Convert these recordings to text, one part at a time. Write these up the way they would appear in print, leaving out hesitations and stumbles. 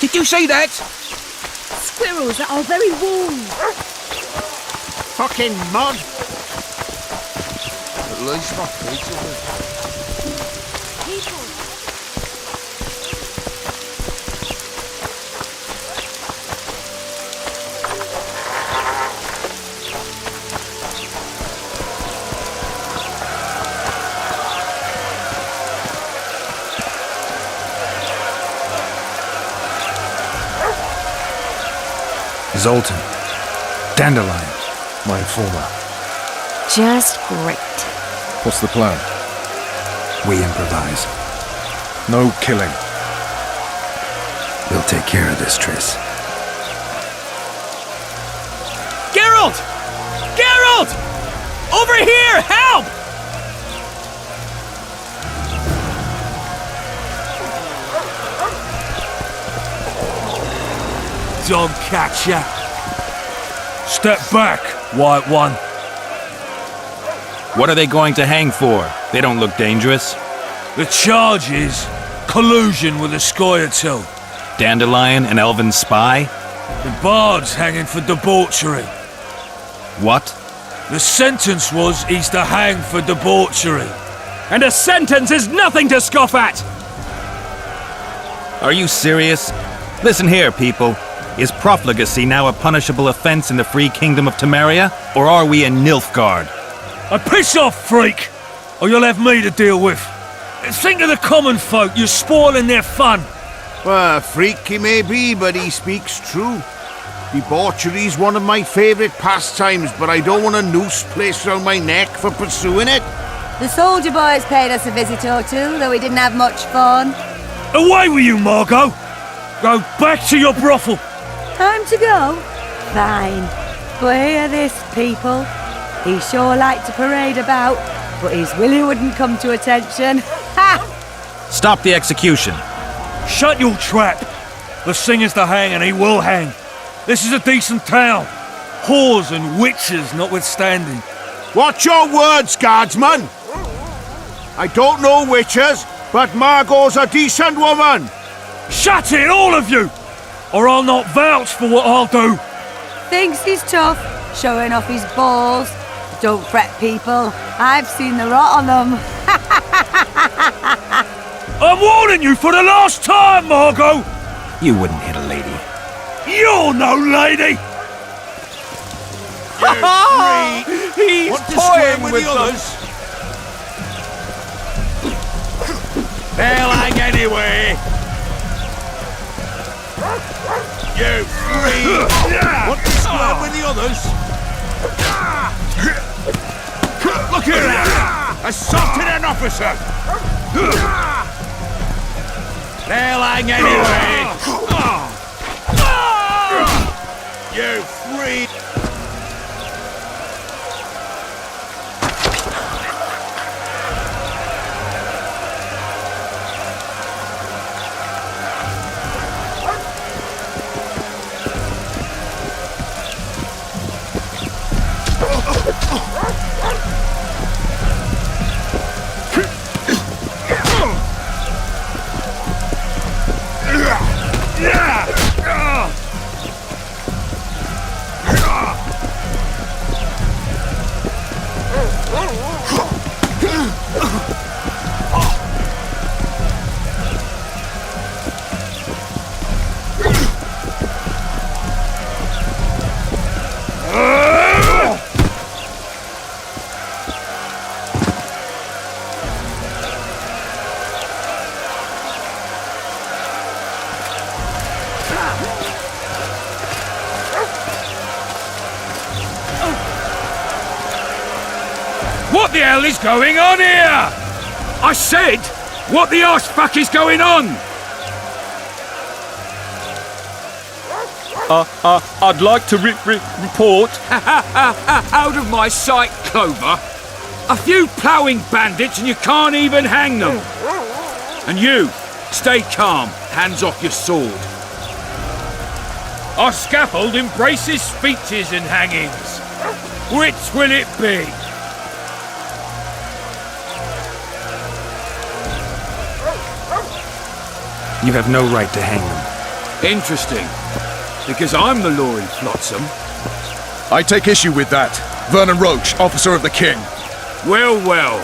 Did you see that? Squirrels that are very warm. Fucking mud. At least my feet are good. People. Zoltan. Dandelion, my informer. Just great. What's the plan? We improvise. No killing. We'll take care of this, Triss. Geralt! Geralt! Over here! Help! Don't catch ya. Step back, White One. What are they going to hang for? They don't look dangerous. The charge is collusion with the Scoia'tael. Dandelion, an elven spy? The bard's hanging for debauchery. What? The sentence was he's to hang for debauchery. And a sentence is nothing to scoff at! Are you serious? Listen here, people. Is profligacy now a punishable offense in the free kingdom of Temeria? Or are we in Nilfgaard? Piss off, freak! Or you'll have me to deal with. Think of the common folk, you're spoiling their fun. Well, a freak he may be, but he speaks true. Debauchery's one of my favourite pastimes, but I don't want a noose placed around my neck for pursuing it. The soldier boys paid us a visit or two, though we didn't have much fun. Away with you, Margot! Go back to your brothel. Time to go? Fine. But hear this, people. He sure liked to parade about, but his willy wouldn't come to attention. Ha! Stop the execution. Shut your trap. The singer's to hang and he will hang. This is a decent town. Whores and witches notwithstanding. Watch your words, guardsman! I don't know witches, but Margot's a decent woman! Shut it, all of you! Or I'll not vouch for what I'll do. Thinks he's tough, showing off his balls. Don't fret, people. I've seen the rot on them. I'm warning you for the last time, Margot! You wouldn't hit a lady. You're no lady! He's toying with the others. They'll hang anyway! You free! Want to square with the others? Look here now! Assaulted an officer! They'll hang anyway! You free! What the hell is going on here? I said, what the arse fuck is going on? I'd like to report. Out of my sight, Clover. A few ploughing bandits and you can't even hang them. And you, stay calm, hands off your sword. Our scaffold embraces speeches and hangings. Which will it be? You have no right to hang them. Interesting. Because I'm the law in Flotsam. I take issue with that. Vernon Roach, officer of the king. Well, well.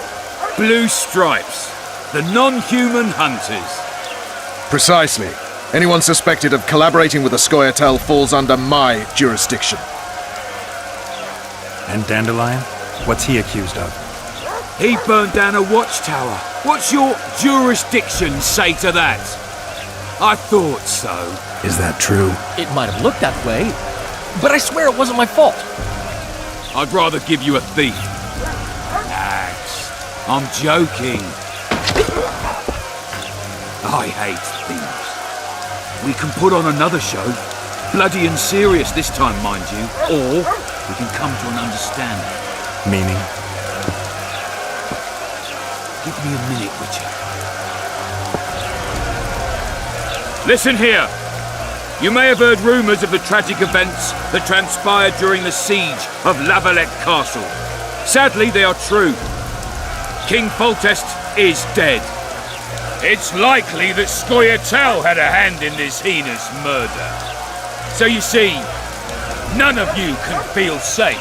Blue stripes. The non-human hunters. Precisely. Anyone suspected of collaborating with the Scoia'tael falls under my jurisdiction. And Dandelion? What's he accused of? He burned down a watchtower. What's your jurisdiction say to that? I thought so. Is that true? It might have looked that way, but I swear it wasn't my fault. I'd rather give you a thief. Relax. I'm joking. I hate thieves. We can put on another show. Bloody and serious this time, mind you. Or we can come to an understanding. Meaning? Give me a minute, Witcher. Listen here. You may have heard rumours of the tragic events that transpired during the siege of Lavalette Castle. Sadly, they are true. King Foltest is dead. It's likely that Scoia'tael had a hand in this heinous murder. So you see, none of you can feel safe.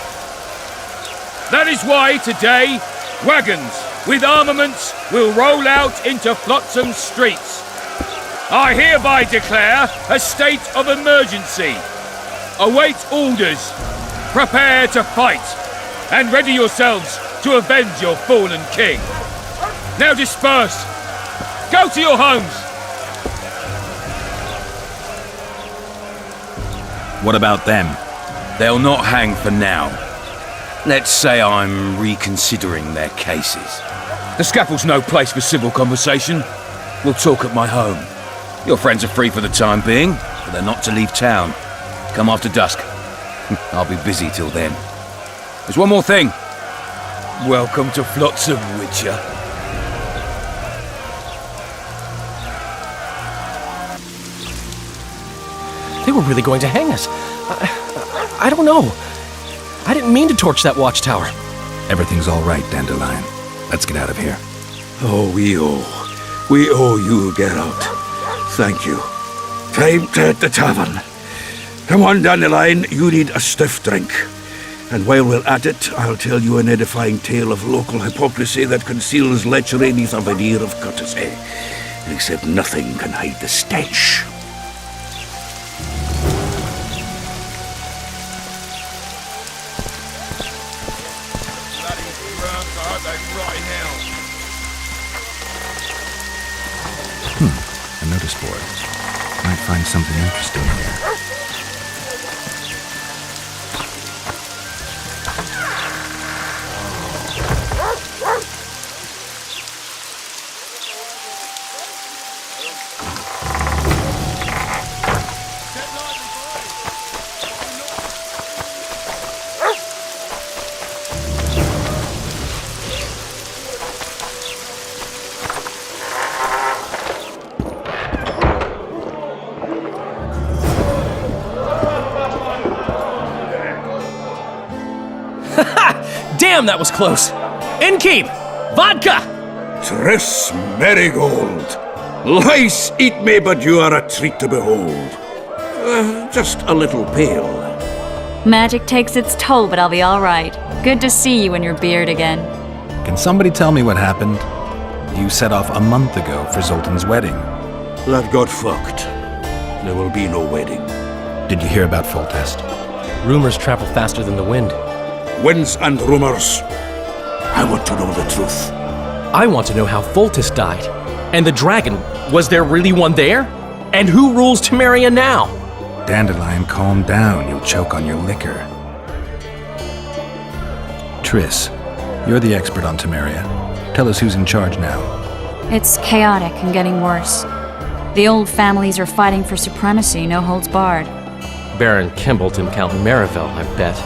That is why today, wagons with armaments will roll out into Flotsam streets. I hereby declare a state of emergency. Await orders. Prepare to fight. And ready yourselves to avenge your fallen king. Now disperse. Go to your homes. What about them? They'll not hang for now. Let's say I'm reconsidering their cases. The scaffold's no place for civil conversation. We'll talk at my home. Your friends are free for the time being, but they're not to leave town. Come after dusk. I'll be busy till then. There's one more thing. Welcome to Flotsam, Witcher. They were really going to hang us. I don't know. I didn't mean to torch that watchtower. Everything's all right, Dandelion. Let's get out of here. Oh, we owe you, Geralt. Thank you. Time to hit the tavern. Come on, Dandelion, you need a stiff drink. And while we're at it, I'll tell you an edifying tale of local hypocrisy that conceals lechery neath a veneer of courtesy. Except nothing can hide the stench. A notice board. Might find something interesting here. Damn, that was close. Innkeep! Vodka! Tris Marigold. Lice eat me, but you are a treat to behold. Just a little pale. Magic takes its toll, but I'll be all right. Good to see you in your beard again. Can somebody tell me what happened? You set off a month ago for Zoltan's wedding. That got fucked. There will be no wedding. Did you hear about Foltest? Rumors travel faster than the wind. Winds and rumors. I want to know the truth. I want to know how Foltest died. And the dragon, was there really one there? And who rules Temeria now? Dandelion, calm down. You'll choke on your liquor. Triss, you're the expert on Temeria. Tell us who's in charge now. It's chaotic and getting worse. The old families are fighting for supremacy, no holds barred. Baron Kimbolt and Count Marivel, I bet.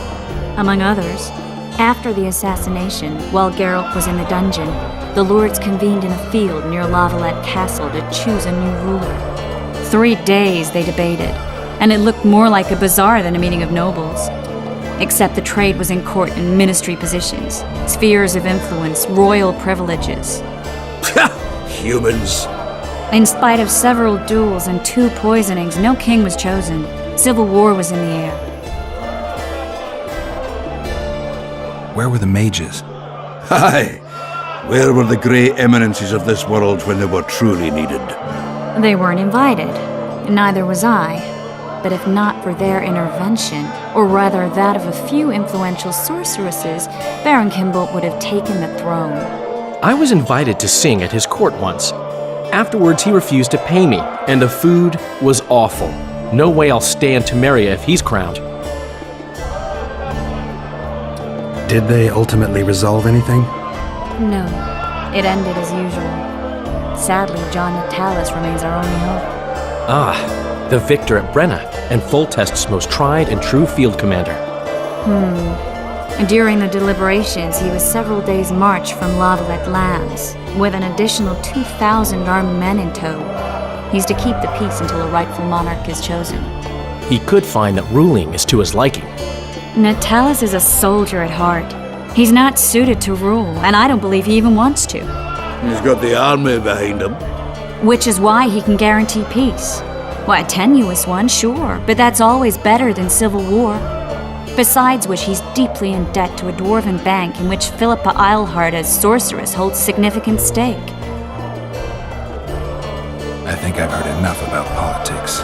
Among others. After the assassination, while Geralt was in the dungeon, the lords convened in a field near Lavalette Castle to choose a new ruler. 3 days they debated, and it looked more like a bazaar than a meeting of nobles. Except the trade was in court and ministry positions, spheres of influence, royal privileges. Humans. In spite of several duels and 2 poisonings, no king was chosen. Civil war was in the air. Where were the mages? Aye. Where were the grey eminences of this world when they were truly needed? They weren't invited. Neither was I. But if not for their intervention, or rather that of a few influential sorceresses, Baron Kimbolt would have taken the throne. I was invited to sing at his court once. Afterwards, he refused to pay me, and the food was awful. No way I'll stay in Temeria if he's crowned. Did they ultimately resolve anything? No, it ended as usual. Sadly, John Natalis remains our only hope. Ah, the victor at Brenna, and Foltest's most tried and true field commander. During the deliberations, he was several days' march from Lavalette lands, with an additional 2,000 armed men in tow. He's to keep the peace until a rightful monarch is chosen. He could find that ruling is to his liking. Natalis is a soldier at heart. He's not suited to rule, and I don't believe he even wants to. He's got the army behind him. Which is why he can guarantee peace. Why, a tenuous one, sure, but that's always better than civil war. Besides which, he's deeply in debt to a dwarven bank in which Philippa Eilhart as sorceress holds significant stake. I think I've heard enough about politics.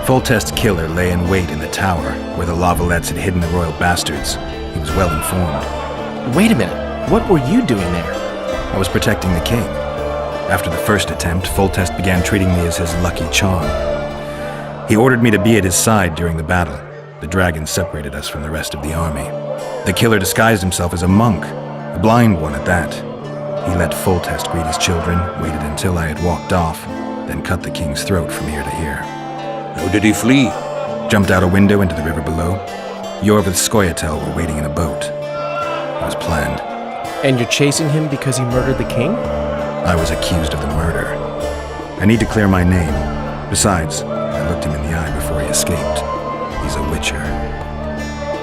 Foltest's killer lay in wait in the tower, where the Lavalettes had hidden the royal bastards. He was well informed. Wait a minute, what were you doing there? I was protecting the king. After the first attempt, Foltest began treating me as his lucky charm. He ordered me to be at his side during the battle. The dragon separated us from the rest of the army. The killer disguised himself as a monk, a blind one at that. He let Foltest greet his children, waited until I had walked off, then cut the king's throat from ear to ear. How did he flee? Jumped out a window into the river below. Yorv with Skoyatel were waiting in a boat. It was planned. And you're chasing him because he murdered the king? I was accused of the murder. I need to clear my name. Besides, I looked him in the eye before he escaped. He's a witcher.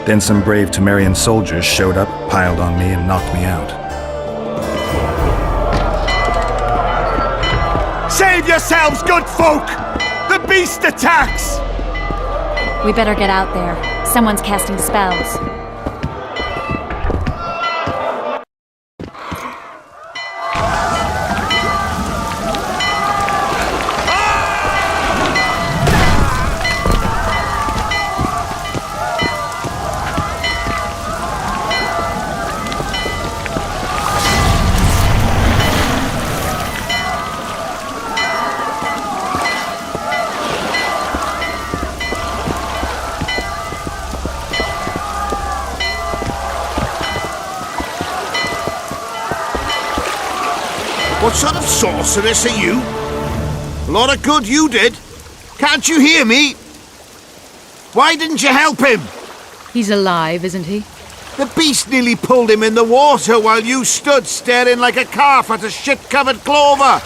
Then some brave Temerian soldiers showed up, piled on me, and knocked me out. Save yourselves, good folk! The beast attacks! We better get out there. Someone's casting spells. What sort of sorceress are you? A lot of good you did. Can't you hear me? Why didn't you help him? He's alive, isn't he? The beast nearly pulled him in the water while you stood staring like a calf at a shit-covered clover.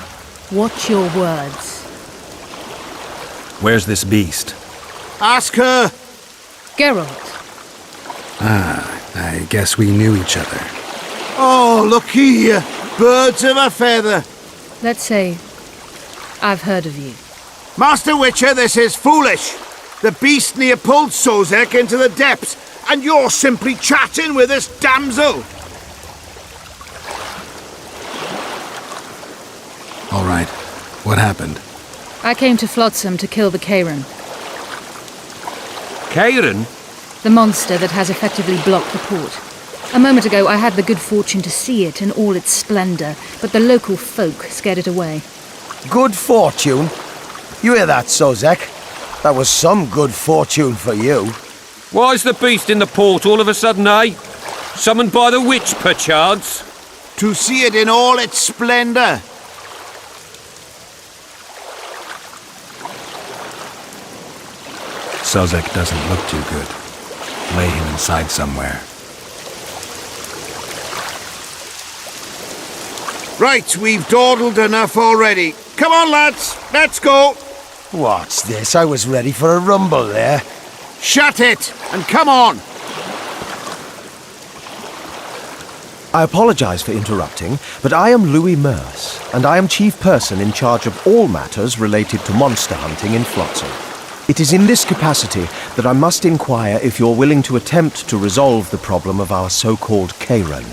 Watch your words. Where's this beast? Ask her. Geralt. I guess we knew each other. Oh, look here. Birds of a feather. Let's say I've heard of you. Master Witcher, this is foolish. The beast near pulled Sozek into the depths, and you're simply chatting with this damsel. All right. What happened? I came to Flotsam to kill the Kairan, Kairan? the monster that has effectively blocked the port. A moment ago, I had the good fortune to see it in all its splendor, but the local folk scared it away. Good fortune? You hear that, Sozek? That was some good fortune for you. Why's the beast in the port all of a sudden, eh? Summoned by the witch, perchance? To see it in all its splendor. Sozek doesn't look too good. Lay him inside somewhere. Right, we've dawdled enough already. Come on, lads, let's go. What's this? I was ready for a rumble there. Shut it, and come on. I apologize for interrupting, but I am Louis Merce, and I am chief person in charge of all matters related to monster hunting in Flotsam. It is in this capacity that I must inquire if you're willing to attempt to resolve the problem of our so-called Karen,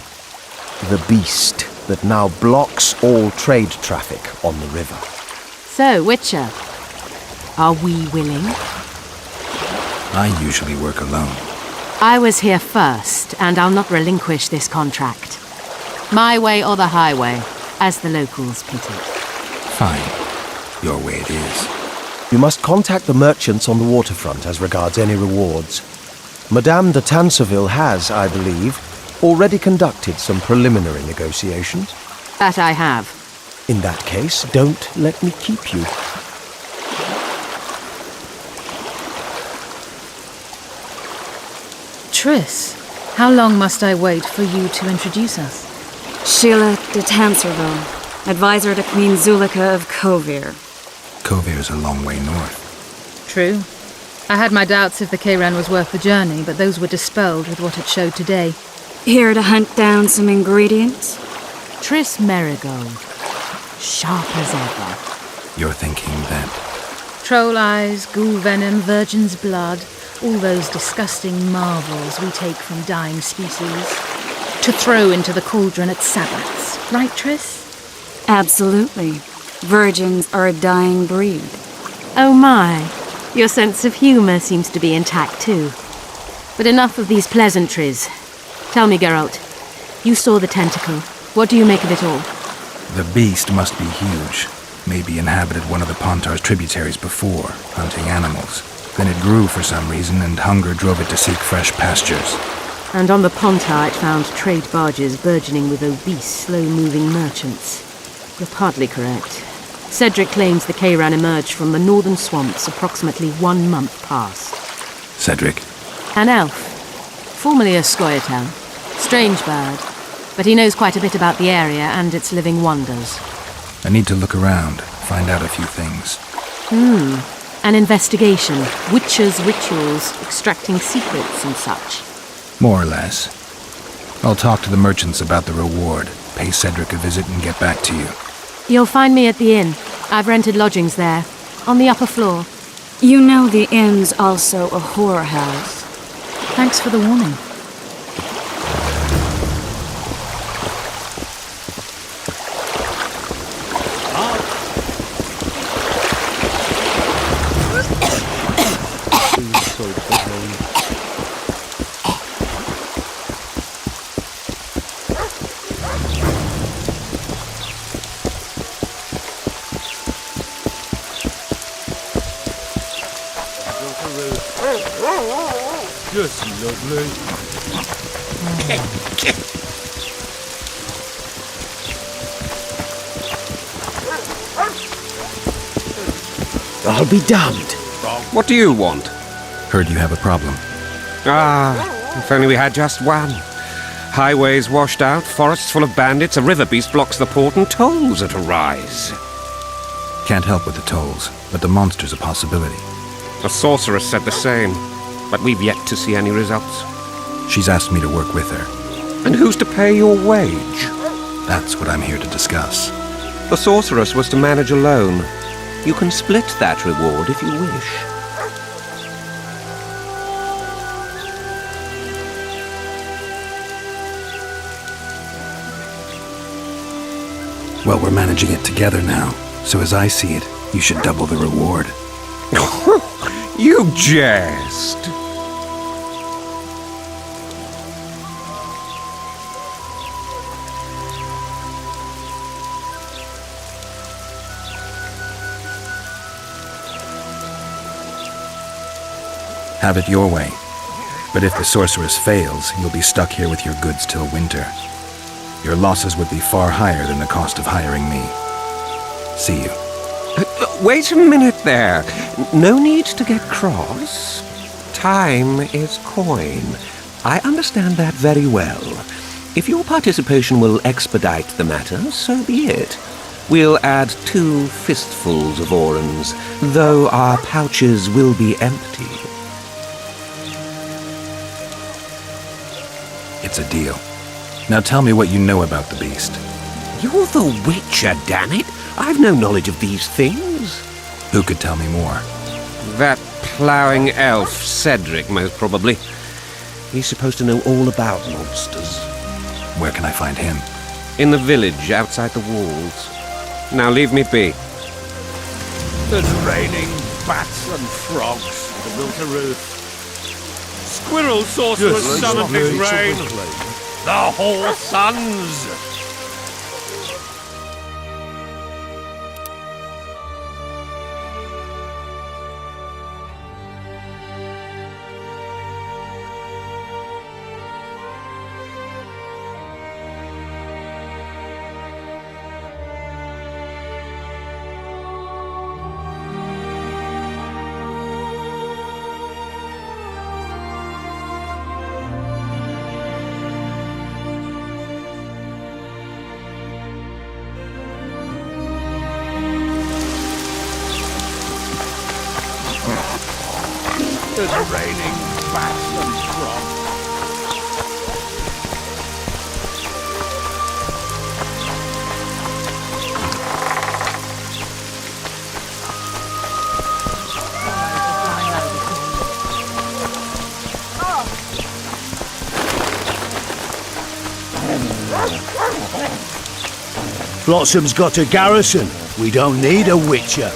the beast that now blocks all trade traffic on the river. So, Witcher, are we willing? I usually work alone. I was here first, and I'll not relinquish this contract. My way or the highway, as the locals put it. Fine. Your way it is. You must contact the merchants on the waterfront as regards any rewards. Madame de Tanseville has, I believe, already conducted some preliminary negotiations. That I have. In that case, don't let me keep you. Triss, how long must I wait for you to introduce us? Sheila de Tanserville, advisor to Queen Zulika of Kovir. Kovir's a long way north. True. I had my doubts if the Kayran was worth the journey, but those were dispelled with what it showed today. Here to hunt down some ingredients? Triss Merigold. Sharp as ever. You're thinking that... Troll eyes, ghoul venom, virgin's blood, all those disgusting marvels we take from dying species, to throw into the cauldron at Sabbaths. Right, Triss? Absolutely. Virgins are a dying breed. Oh my. Your sense of humour seems to be intact too. But enough of these pleasantries. Tell me, Geralt. You saw the tentacle. What do you make of it all? The beast must be huge. Maybe inhabited one of the Pontar's tributaries before, hunting animals. Then it grew for some reason, and hunger drove it to seek fresh pastures. And on the Pontar it found trade barges burgeoning with obese, slow-moving merchants. You're partly correct. Cedric claims the Kayran emerged from the northern swamps approximately 1 month past. Cedric? An elf. Formerly a Scoia'tael. Strange bird. But he knows quite a bit about the area and its living wonders. I need to look around, find out a few things. An investigation. Witches' rituals, extracting secrets and such. More or less. I'll talk to the merchants about the reward, pay Cedric a visit and get back to you. You'll find me at the inn. I've rented lodgings there, on the upper floor. You know the inn's also a whorehouse. Thanks for the warning. Just lovely. I'll be damned. What do you want? Heard you have a problem. If only we had just one. Highways washed out, forests full of bandits, a river beast blocks the port, and tolls at a rise. Can't help with the tolls, but the monster's a possibility. The sorceress said the same, but we've yet to see any results. She's asked me to work with her. And who's to pay your wage? That's what I'm here to discuss. The sorceress was to manage alone. You can split that reward if you wish. Well, we're managing it together now, so as I see it, you should double the reward. You jest! Have it your way. But if the sorceress fails, you'll be stuck here with your goods till winter. Your losses would be far higher than the cost of hiring me. See you. Wait a minute there. No need to get cross. Time is coin. I understand that very well. If your participation will expedite the matter, so be it. We'll add 2 fistfuls of orans, though our pouches will be empty. It's a deal. Now tell me what you know about the beast. You're the Witcher, damn it! I've no knowledge of these things. Who could tell me more? That ploughing elf, Cedric, most probably. He's supposed to know all about monsters. Where can I find him? In the village, outside the walls. Now leave me be. There's raining bats and frogs that built a roof. Squirrel sorcerers summoned his rain. The whole suns. There's raining bats and frogs. Flotsam's got a garrison. We don't need a witcher.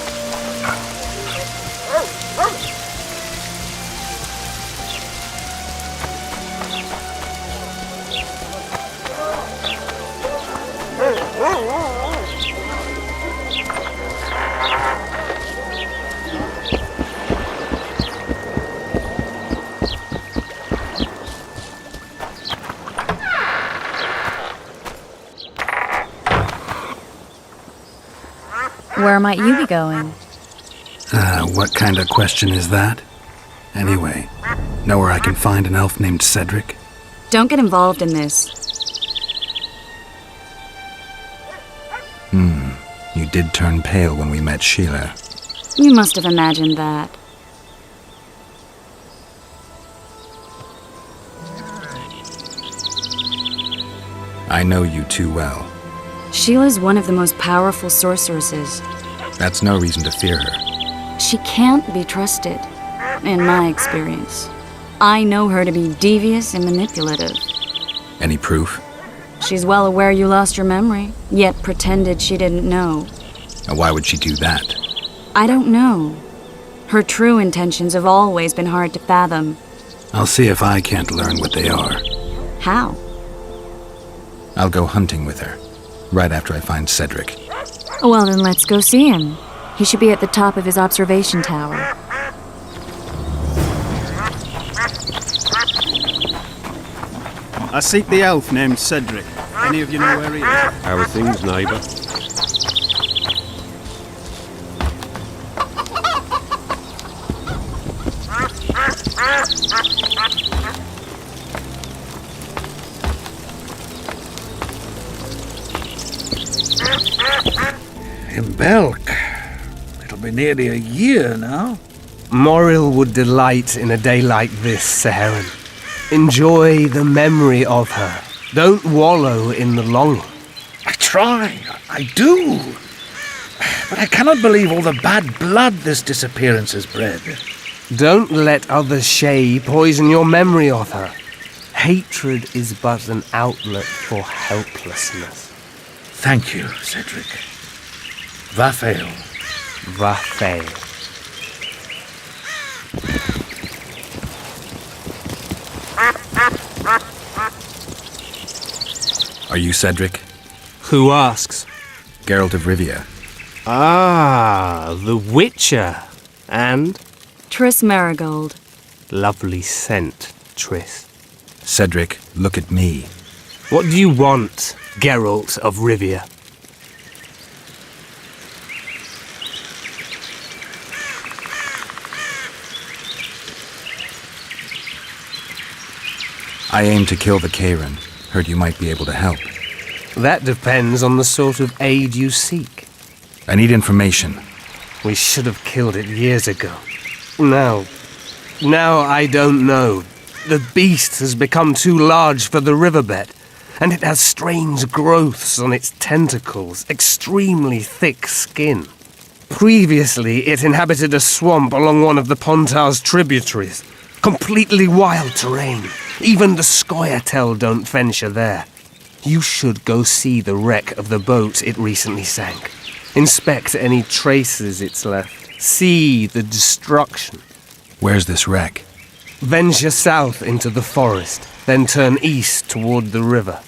Where might you be going? What kind of question is that? Anyway, know where I can find an elf named Cedric? Don't get involved in this. You did turn pale when we met Sheila. You must have imagined that. I know you too well. Sheila's one of the most powerful sorceresses. That's no reason to fear her. She can't be trusted, in my experience. I know her to be devious and manipulative. Any proof? She's well aware you lost your memory, yet pretended she didn't know. And why would she do that? I don't know. Her true intentions have always been hard to fathom. I'll see if I can't learn what they are. How? I'll go hunting with her, right after I find Cedric. Well, then let's go see him. He should be at the top of his observation tower. I seek the elf named Cedric. Any of you know where he is? How are things, neighbour? Belk. It'll be nearly a year now. Morrill would delight in a day like this, Sir Heron. Enjoy the memory of her. Don't wallow in the longing. I try. I do. But I cannot believe all the bad blood this disappearance has bred. Don't let other Shay poison your memory of her. Hatred is but an outlet for helplessness. Thank you, Cedric. Vafael. Vafael. Are you Cedric? Who asks? Geralt of Rivia. Ah, the Witcher. And? Triss Marigold. Lovely scent, Triss. Cedric, look at me. What do you want, Geralt of Rivia? I aim to kill the Karen. Heard you might be able to help. That depends on the sort of aid you seek. I need information. We should have killed it years ago. Now I don't know. The beast has become too large for the riverbed. and it has strange growths on its tentacles, extremely thick skin. Previously, it inhabited a swamp along one of the Pontar's tributaries. Completely wild terrain. Even the Scoia'tael don't venture there. You should go see the wreck of the boat it recently sank. Inspect any traces it's left. See the destruction. Where's this wreck? Venture south into the forest, then turn east toward the river.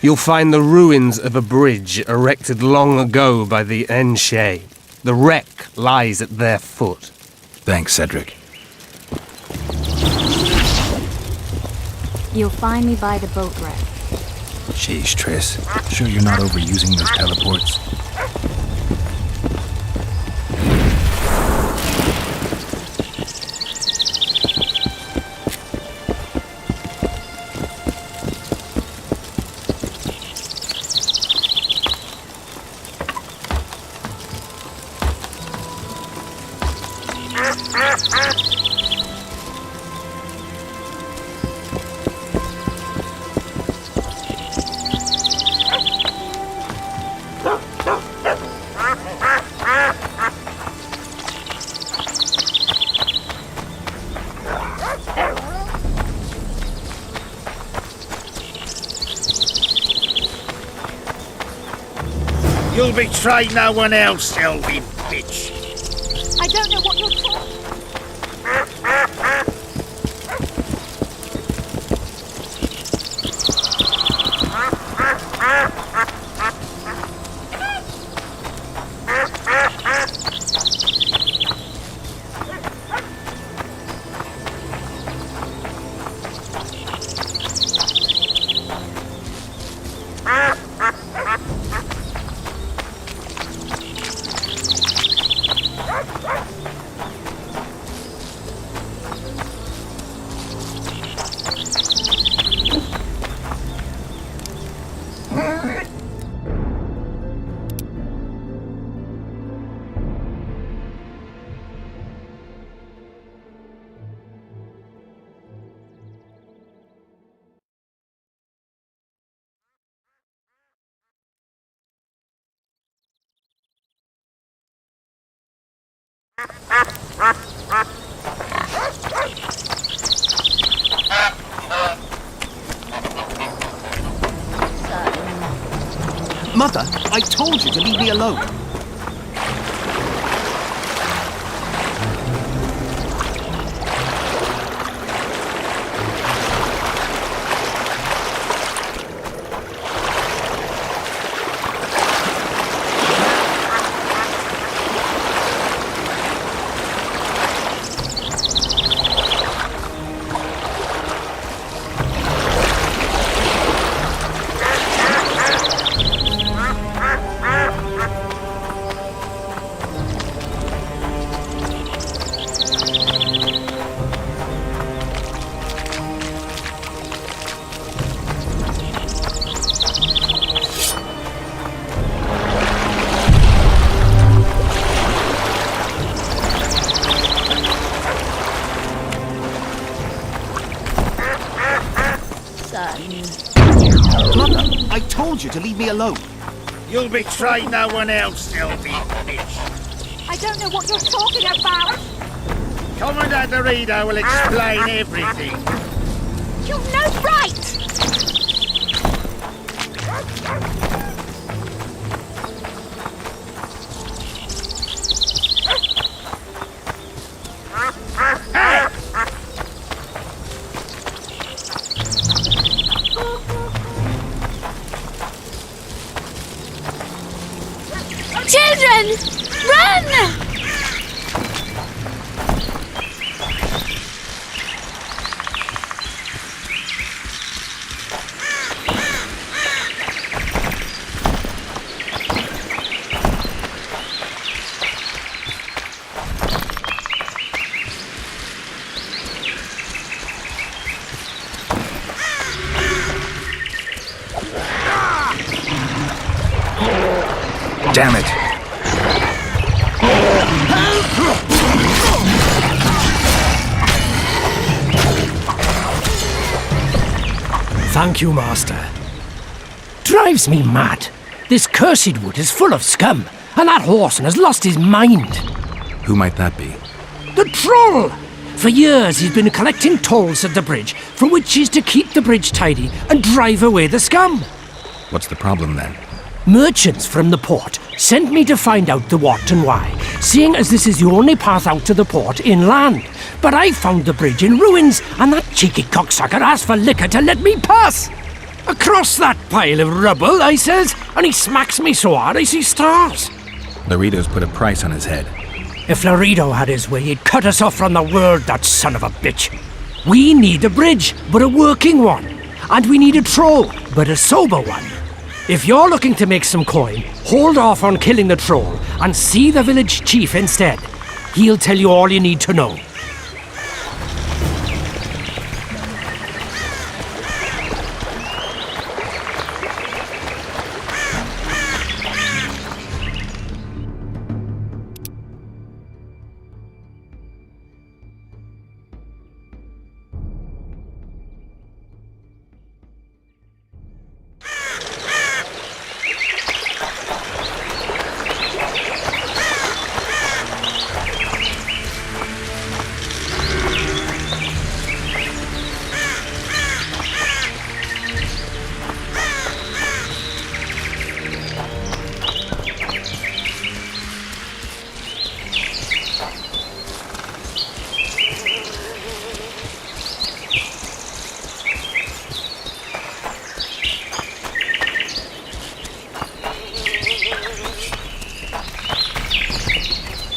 You'll find the ruins of a bridge erected long ago by the Enshe. The wreck lies at their foot. Thanks, Cedric. You'll find me by the boat wreck. Sheesh, Triss. Sure you're not overusing those teleports? You'll betray no one else, Selby, bitch. I don't know what you're talking. Mother, I told you to leave me alone. Mother, I told you to leave me alone. You'll betray no one else, Selby, bitch. I don't know what you're talking about. Commandant Dorito will explain everything. You've no right! Children! Run! Damn it! Thank you, Master. drives me mad. This cursed wood is full of scum, and that horseman has lost his mind. Who might that be? The troll! For years he's been collecting tolls at the bridge, for which is to keep the bridge tidy and drive away the scum. What's the problem then? Merchants from the port sent me to find out the what and why, seeing as this is the only path out to the port inland. But I found the bridge in ruins, and that cheeky cocksucker asked for liquor to let me pass. Across that pile of rubble, I says, and he smacks me so hard I see stars. Laredo's put a price on his head. If Laredo had his way, he'd cut us off from the world, that son of a bitch. We need a bridge, but a working one. And we need a troll, but a sober one. If you're looking to make some coin, hold off on killing the troll and see the village chief instead. He'll tell you all you need to know.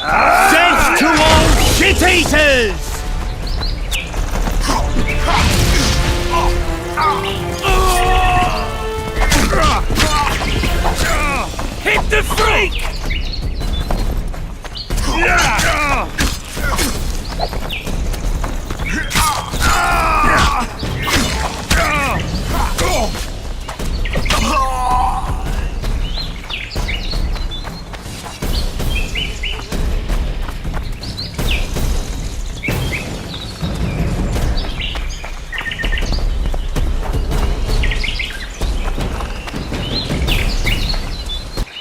Death to all shit-eaters! Hit the freak!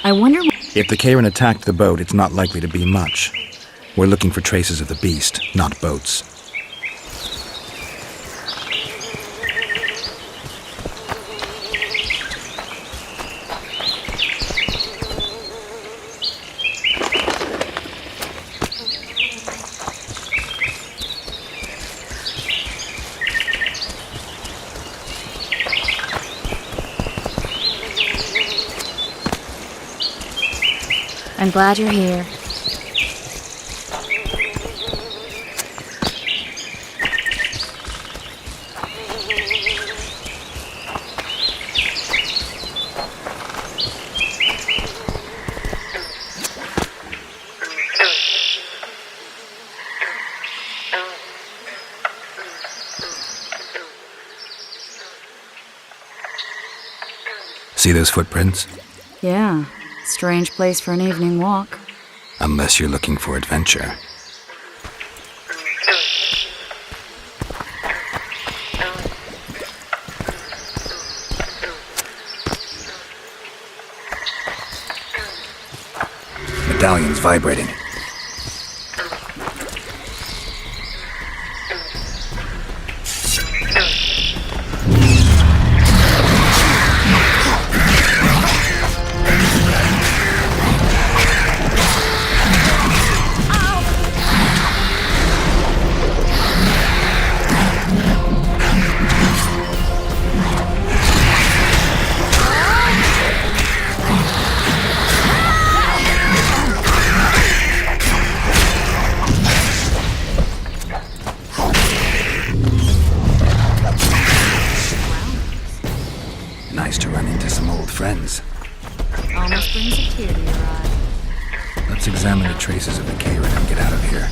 I wonder... If the Karen attacked the boat, it's not likely to be much. We're looking for traces of the beast, not boats. I'm glad you're here. See those footprints? Yeah, strange place for an evening walk. Unless you're looking for adventure. Medallion's vibrating. Nice to run into some old friends. Almost brings a tear to your eye. Let's examine the traces of the Karen and get out of here.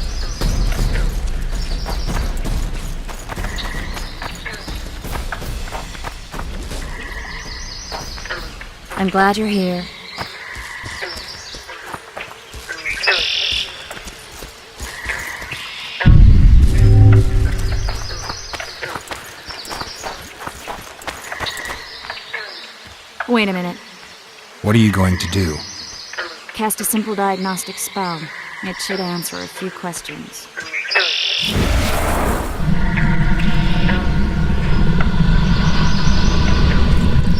I'm glad you're here. Wait a minute. What are you going to do? Cast a simple diagnostic spell. It should answer a few questions.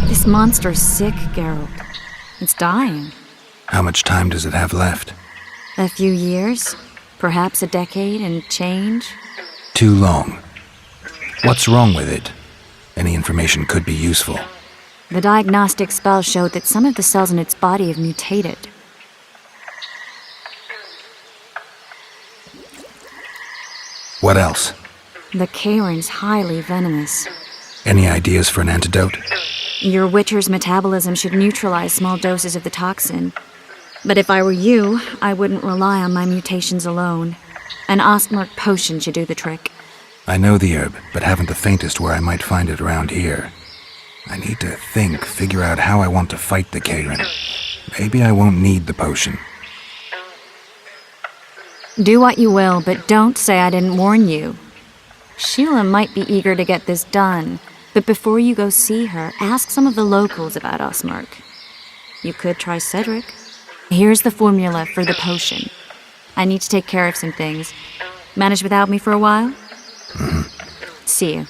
This monster's sick, Geralt. It's dying. How much time does it have left? A few years? Perhaps a decade and change? Too long. What's wrong with it? Any information could be useful. The diagnostic spell showed that some of the cells in its body have mutated. What else? The Kayran's highly venomous. Any ideas for an antidote? Your Witcher's metabolism should neutralize small doses of the toxin. But if I were you, I wouldn't rely on my mutations alone. An Ostmark potion should do the trick. I know the herb, but haven't the faintest where I might find it around here. I need to figure out how I want to fight the Kayran. Maybe I won't need the potion. Do what you will, but don't say I didn't warn you. Sheila might be eager to get this done, but before you go see her, ask some of the locals about Ostmark. You could try Cedric. Here's the formula for the potion. I need to take care of some things. Manage without me for a while? See you.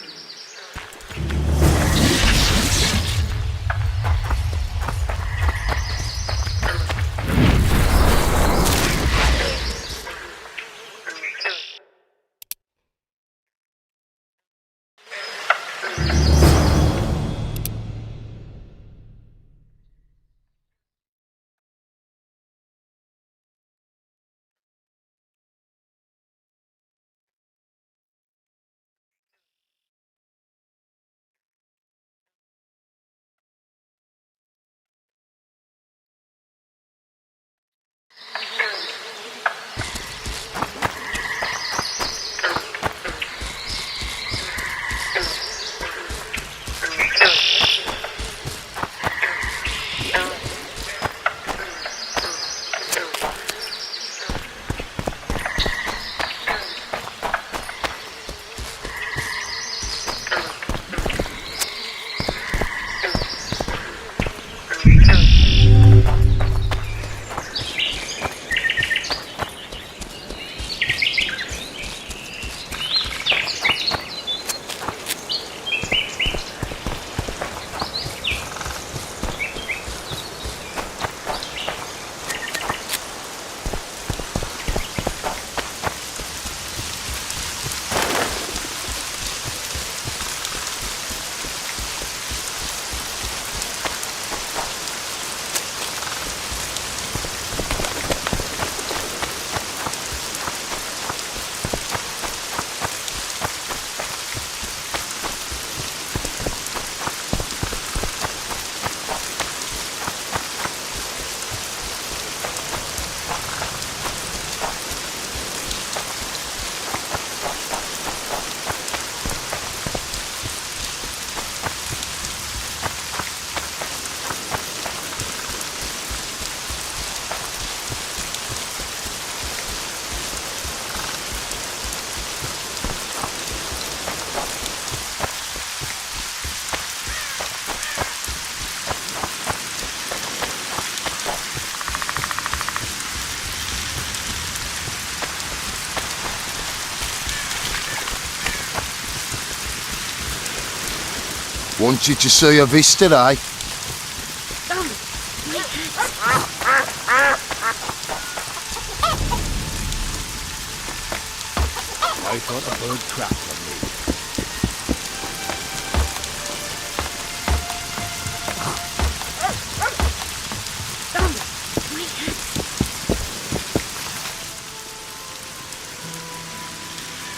Wanted to see a vista, eh? I thought a bird crapped on me.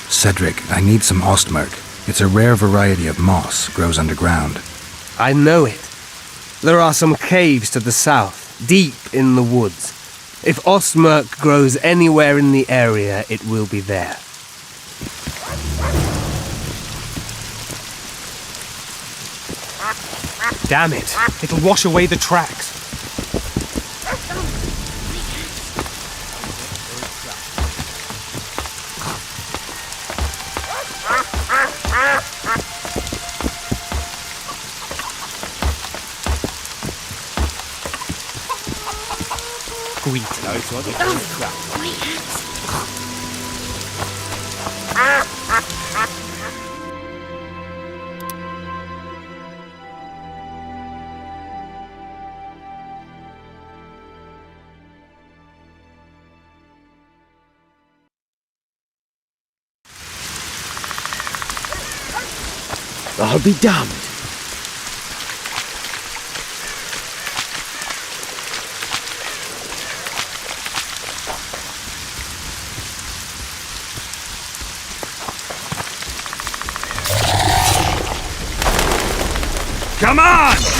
Cedric, I need some Ostmark. It's a rare variety of moss, grows underground. I know it. There are some caves to the south, deep in the woods. If Ostmark grows anywhere in the area, it will be there. Damn it! It'll wash away the tracks. sweet. No, it's what crap. I'll be damned. Come on!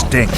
stink.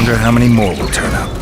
wonder how many more will turn up.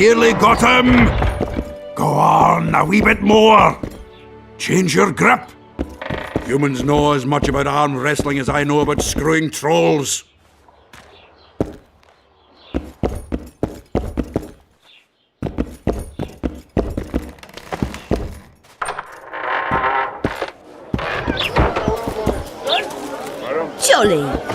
Nearly got him! Go on, a wee bit more! Change your grip! Humans know as much about arm wrestling as I know about screwing trolls. Jolly!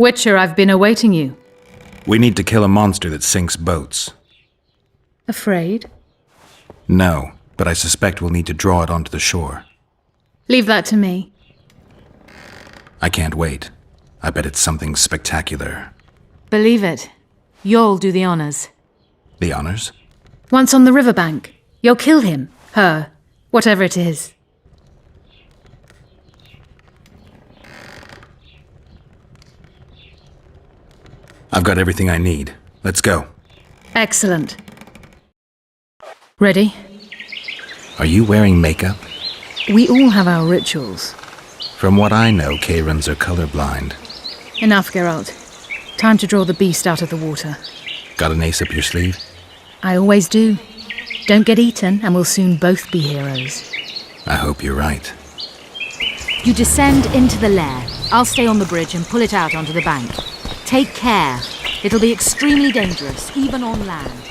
Witcher, I've been awaiting you. We need to kill a monster that sinks boats. Afraid? No, but I suspect we'll need to draw it onto the shore. Leave that to me. I can't wait. I bet it's something spectacular. Believe it. You'll do the honors. The honors? Once on the riverbank, you'll kill him, her, whatever it is. I've got everything I need. Let's go. Excellent. Ready? Are you wearing makeup? We all have our rituals. From what I know, Kayrans are colorblind. Enough, Geralt. Time to draw the beast out of the water. Got an ace up your sleeve? I always do. Don't get eaten, and we'll soon both be heroes. I hope you're right. You descend into the lair. I'll stay on the bridge and pull it out onto the bank. Take care. It'll be extremely dangerous, even on land.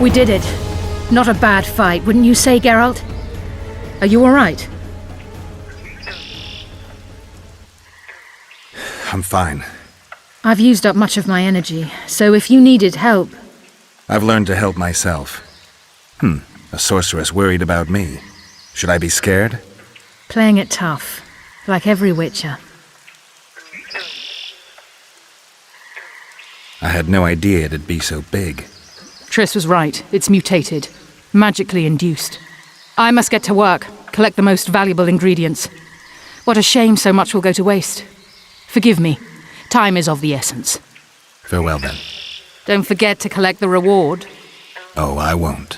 We did it. Not a bad fight, wouldn't you say, Geralt? Are you all right? I'm fine. I've used up much of my energy, so if you needed help... I've learned to help myself. A sorceress worried about me. Should I be scared? Playing it tough, like every witcher. I had no idea it'd be so big. Triss was right. It's mutated. Magically induced. I must get to work, collect the most valuable ingredients. What a shame so much will go to waste. Forgive me. Time is of the essence. Farewell, then. Don't forget to collect the reward. Oh, I won't.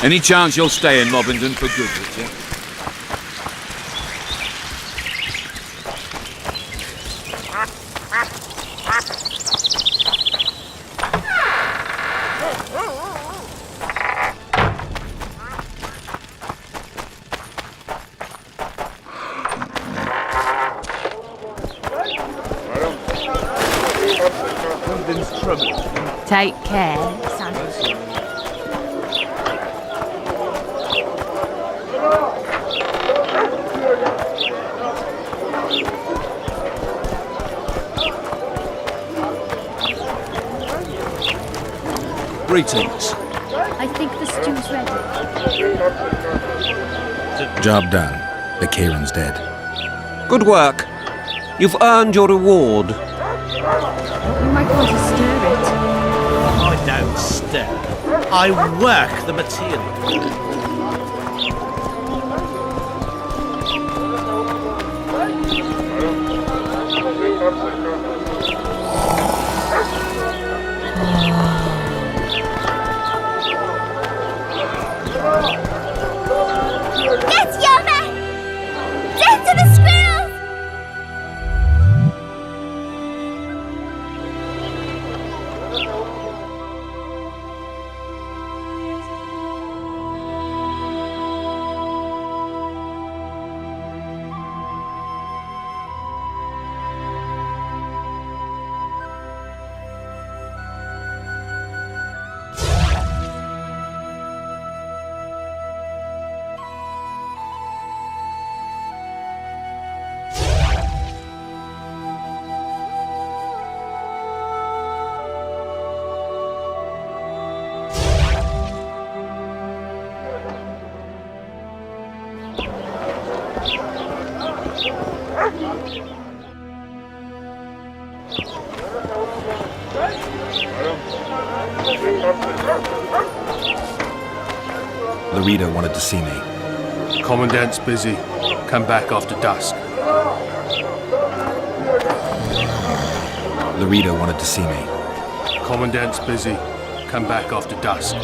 Any chance you'll stay in Mobbington for good, Richard? Take care, Sandra. Greetings. I think the stew's ready. Job done. The Kairan's dead. Good work. You've earned your reward. You might want to stir it. I don't stir. I work the material. Get your man! Death to the squirrels! Laredo wanted to see me. Commandant's busy. Come back after dusk. Laredo wanted to see me. Commandant's busy. Come back after dusk.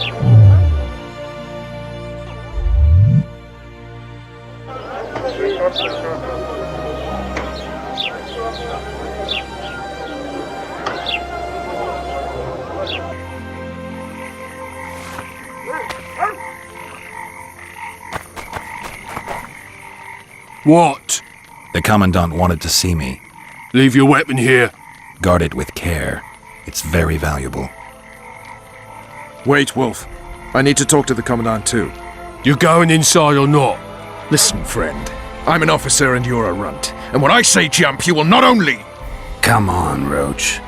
What? The Commandant wanted to see me. Leave your weapon here. Guard it with care. It's very valuable. Wait, Wolf. I need to talk to the Commandant too. You going inside or not? Listen, friend. I'm an officer and you're a runt. And when I say jump, you will not only... Come on, Roach.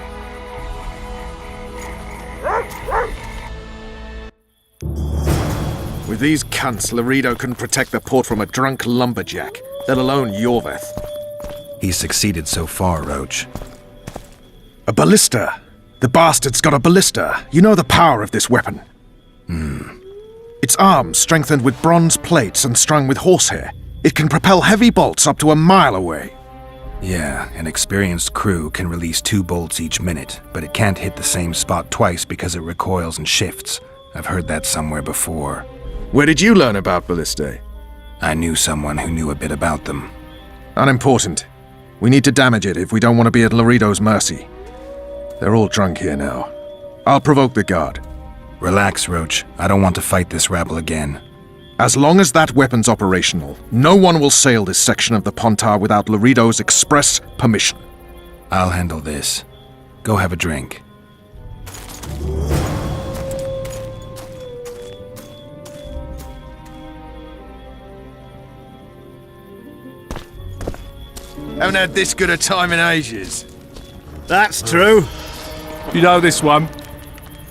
With these cunts, Laredo couldn't protect the port from a drunk lumberjack, let alone Yorveth. He's succeeded so far, Roach. A ballista! The bastard's got a ballista. You know the power of this weapon. Its arms strengthened with bronze plates and strung with horsehair. It can propel heavy bolts up to a mile away. Yeah, an experienced crew can release 2 bolts each minute, but it can't hit the same spot twice because it recoils and shifts. I've heard that somewhere before. Where did you learn about ballistae? I knew someone who knew a bit about them. Unimportant. We need to damage it if we don't want to be at Laredo's mercy. They're all drunk here now. I'll provoke the guard. Relax, Roach. I don't want to fight this rabble again. As long as that weapon's operational, no one will sail this section of the Pontar without Laredo's express permission. I'll handle this. Go have a drink. Haven't had this good a time in ages. That's true. You know this one?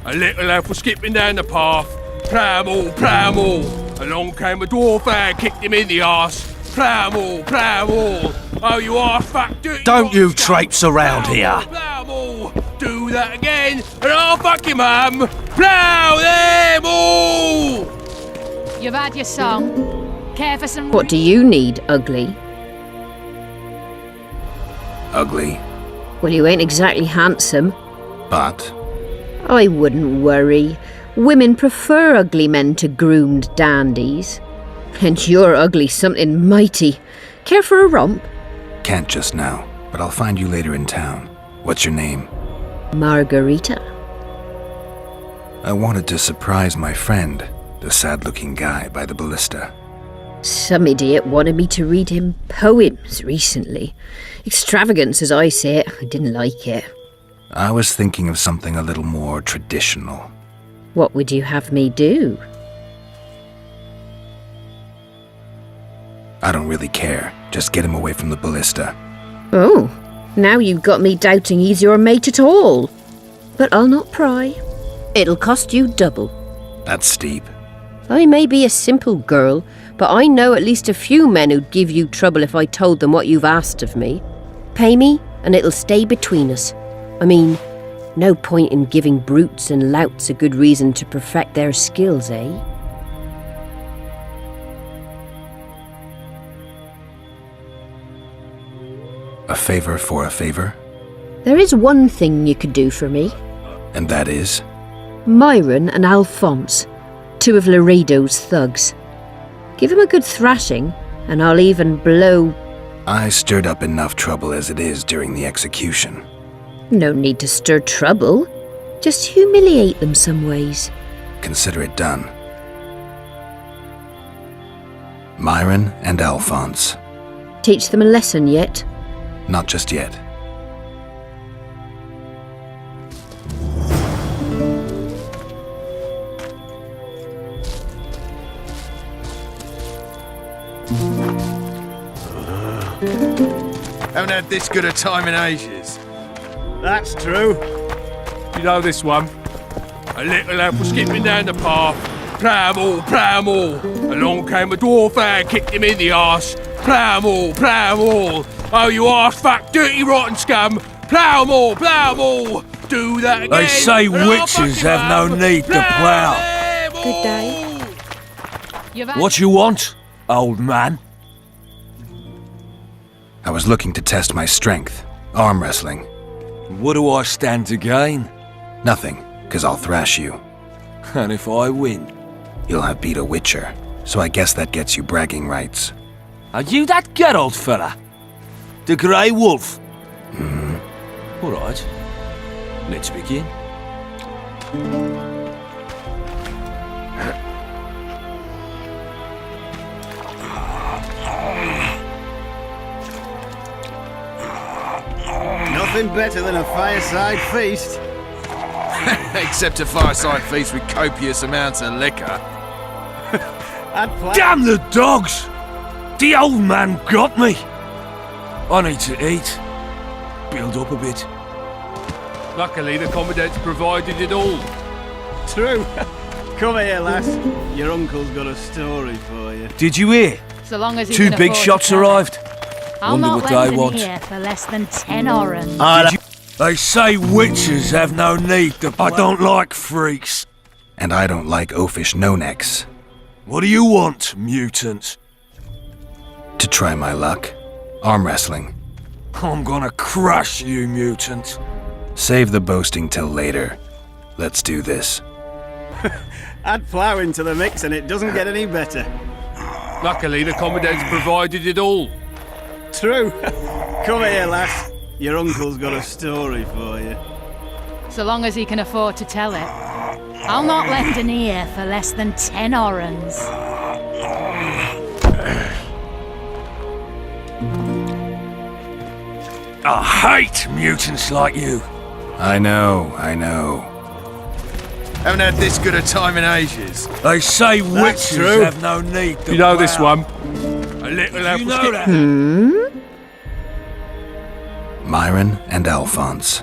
A little elf was skipping down the path. Plough-all, plough-all. Along came a dwarf and kicked him in the arse. Plough-all, plough-all. Oh, you arse-fuck, dirty. Don't you traipse around here. Plough-all. Do that again, and I'll fuck your mum. Plough them all. You've had your song. Care for some... What do you need, ugly? Ugly, Well, you ain't exactly handsome. but... I wouldn't worry. Women prefer ugly men to groomed dandies. And you're ugly something mighty. Care for a romp? Can't just now, but I'll find you later in town. What's your name? Margarita. I wanted to surprise my friend, the sad-looking guy by the ballista. Some idiot wanted me to read him poems recently. Extravagance, as I say it. I didn't like it. I was thinking of something a little more traditional. What would you have me do? I don't really care. Just get him away from the ballista. Oh, now you've got me doubting he's your mate at all. But I'll not pry. It'll cost you double. That's steep. I may be a simple girl, but I know at least a few men who'd give you trouble if I told them what you've asked of me. Pay me, and it'll stay between us. I mean, no point in giving brutes and louts a good reason to perfect their skills, eh? A favor for a favor? There is one thing you could do for me. And that is? Myron and Alphonse, 2 of Laredo's thugs. Give them a good thrashing, and I'll even blow... I stirred up enough trouble as it is during the execution. No need to stir trouble. Just humiliate them some ways. Consider it done. Myron and Alphonse. Teach them a lesson yet? Not just yet. Haven't had this good a time in ages. That's true. You know this one? A little elf was skipping down the path. Plough-all, plough-all. Along came a dwarf and kicked him in the arse. Plough-all, plough-all. Oh, you arse-fuck, dirty rotten scum. Plough-all, plough-all. do that again. They say and I'll witches fuck you have no up. need to plough. Good day. What you want, old man? I was looking to test my strength. Arm wrestling. What do I stand to gain? Nothing, 'cause I'll thrash you. And if I win? You'll have beat a witcher, so I guess that gets you bragging rights. Are you that Geralt fella? The Grey Wolf? All right. Let's begin. Nothing better than a fireside feast. Except a fireside feast with copious amounts of liquor. Damn the dogs! The old man got me! I need to eat. Build up a bit. Luckily, the Commandant's provided it all. True. Come here, lass. Your uncle's got a story for you. Did you hear? So long as he Two can big afford shots to tell it. arrived. I'll Wonder not what lend they an want. ear for less than 10 orens. They say witches have no need to. I don't like freaks. And I don't like oafish no-necks. What do you want, mutant? To try my luck. Arm wrestling. I'm gonna crush you, mutant. Save the boasting till later. Let's do this. Add plough into the mix and it doesn't get any better. Luckily, the Commandant's provided it all. True. Come here, lass. Your uncle's got a story for you. So long as he can afford to tell it. I'll not lend an ear for less than 10 orens. I hate mutants like you. I know. Haven't had this good a time in ages. They say That's witches true. have no need to. You know this plough. one. A little You apple know skip. that. Myron and Alphonse.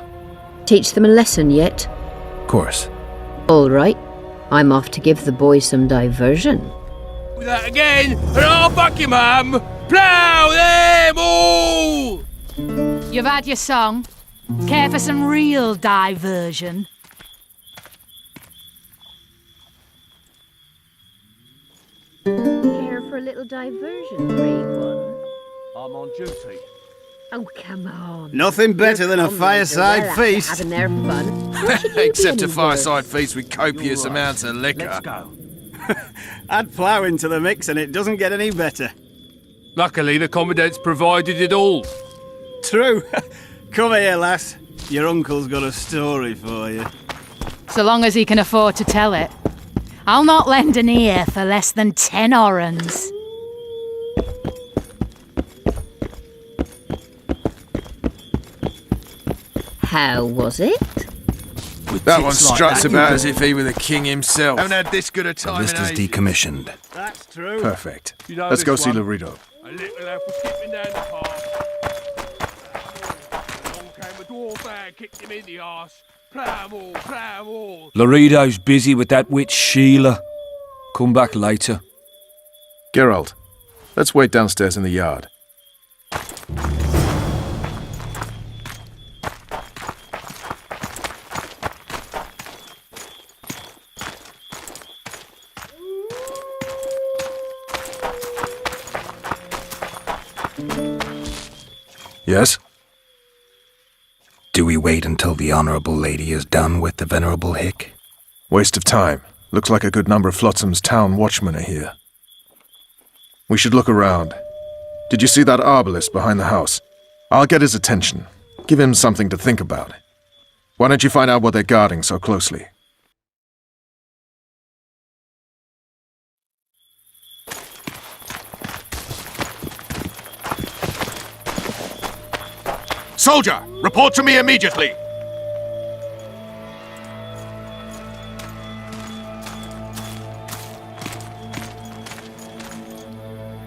Teach them a lesson yet? Course. All right. I'm off to give the boys some diversion. Do that again, and I'll fuck you, mum. Plough them all. You've had your song. Care for some real diversion? Care for a little diversion, brave one? I'm on duty. Oh, come on. Nothing better than a fireside feast. Having their fun. Except a fireside feast with copious amounts of liquor. Let's go. Add plough into the mix and it doesn't get any better. Luckily, the Commandant's provided it all. True. Come here, lass. Your uncle's got a story for you. So long as he can afford to tell it. I'll not lend an ear for less than 10 orens. How was it? That one struts about as if he were the king himself. Haven't had this good a The time list in is ages. decommissioned. That's true. Perfect. You know Let's this go see one. Laredo. A little apple skipping down the path. Along came a dwarf and kicked him in the arse. Plough 'em all, plough 'em all. Laredo's busy with that witch Sheila. Come back later. Geralt, let's wait downstairs in the yard. Yes? Do we wait until the honorable lady is done with the venerable hick? Waste of time. Looks like a good number of Flotsam's town watchmen are here. We should look around. Did you see that arbalist behind the house? I'll get his attention. Give him something to think about. Why don't you find out what they're guarding so closely? Soldier, report to me immediately!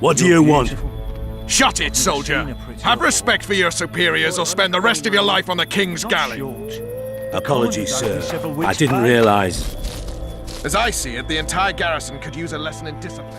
What do you want? Shut it, soldier! Have respect for your superiors or spend the rest of your life on the king's galley. Apologies, sir. I didn't realise. As I see it, the entire garrison could use a lesson in discipline.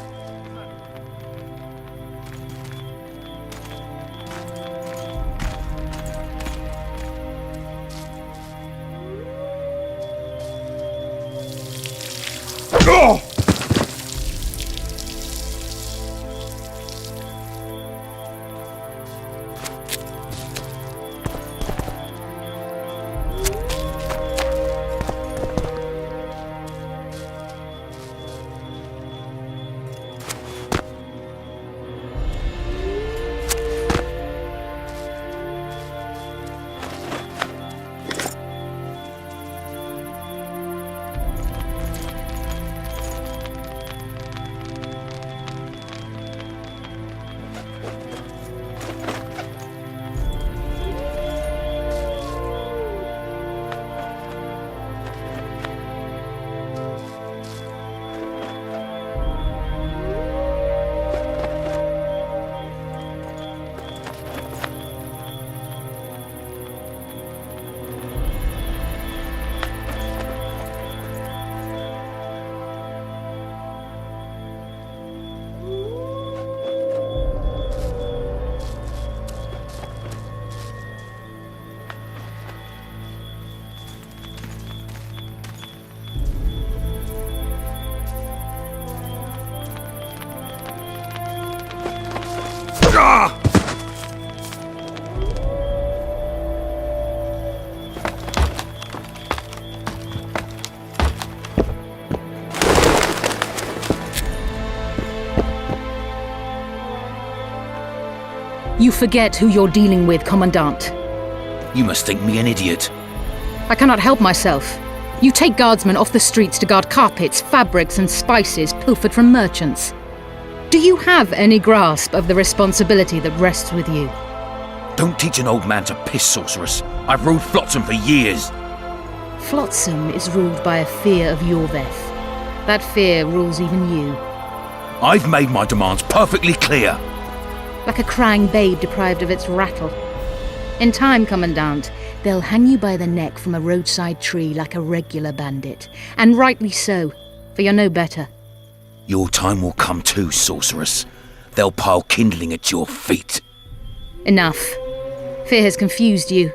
You forget who you're dealing with, Commandant. You must think me an idiot. I cannot help myself. You take guardsmen off the streets to guard carpets, fabrics, and spices pilfered from merchants. Do you have any grasp of the responsibility that rests with you? Don't teach an old man to piss, sorceress. I've ruled Flotsam for years. Flotsam is ruled by a fear of Yorveth. That fear rules even you. I've made my demands perfectly clear. Like a crying babe deprived of its rattle. In time, Commandant, they'll hang you by the neck from a roadside tree like a regular bandit. And rightly so, for you're no better. Your time will come too, sorceress. They'll pile kindling at your feet. Enough. Fear has confused you.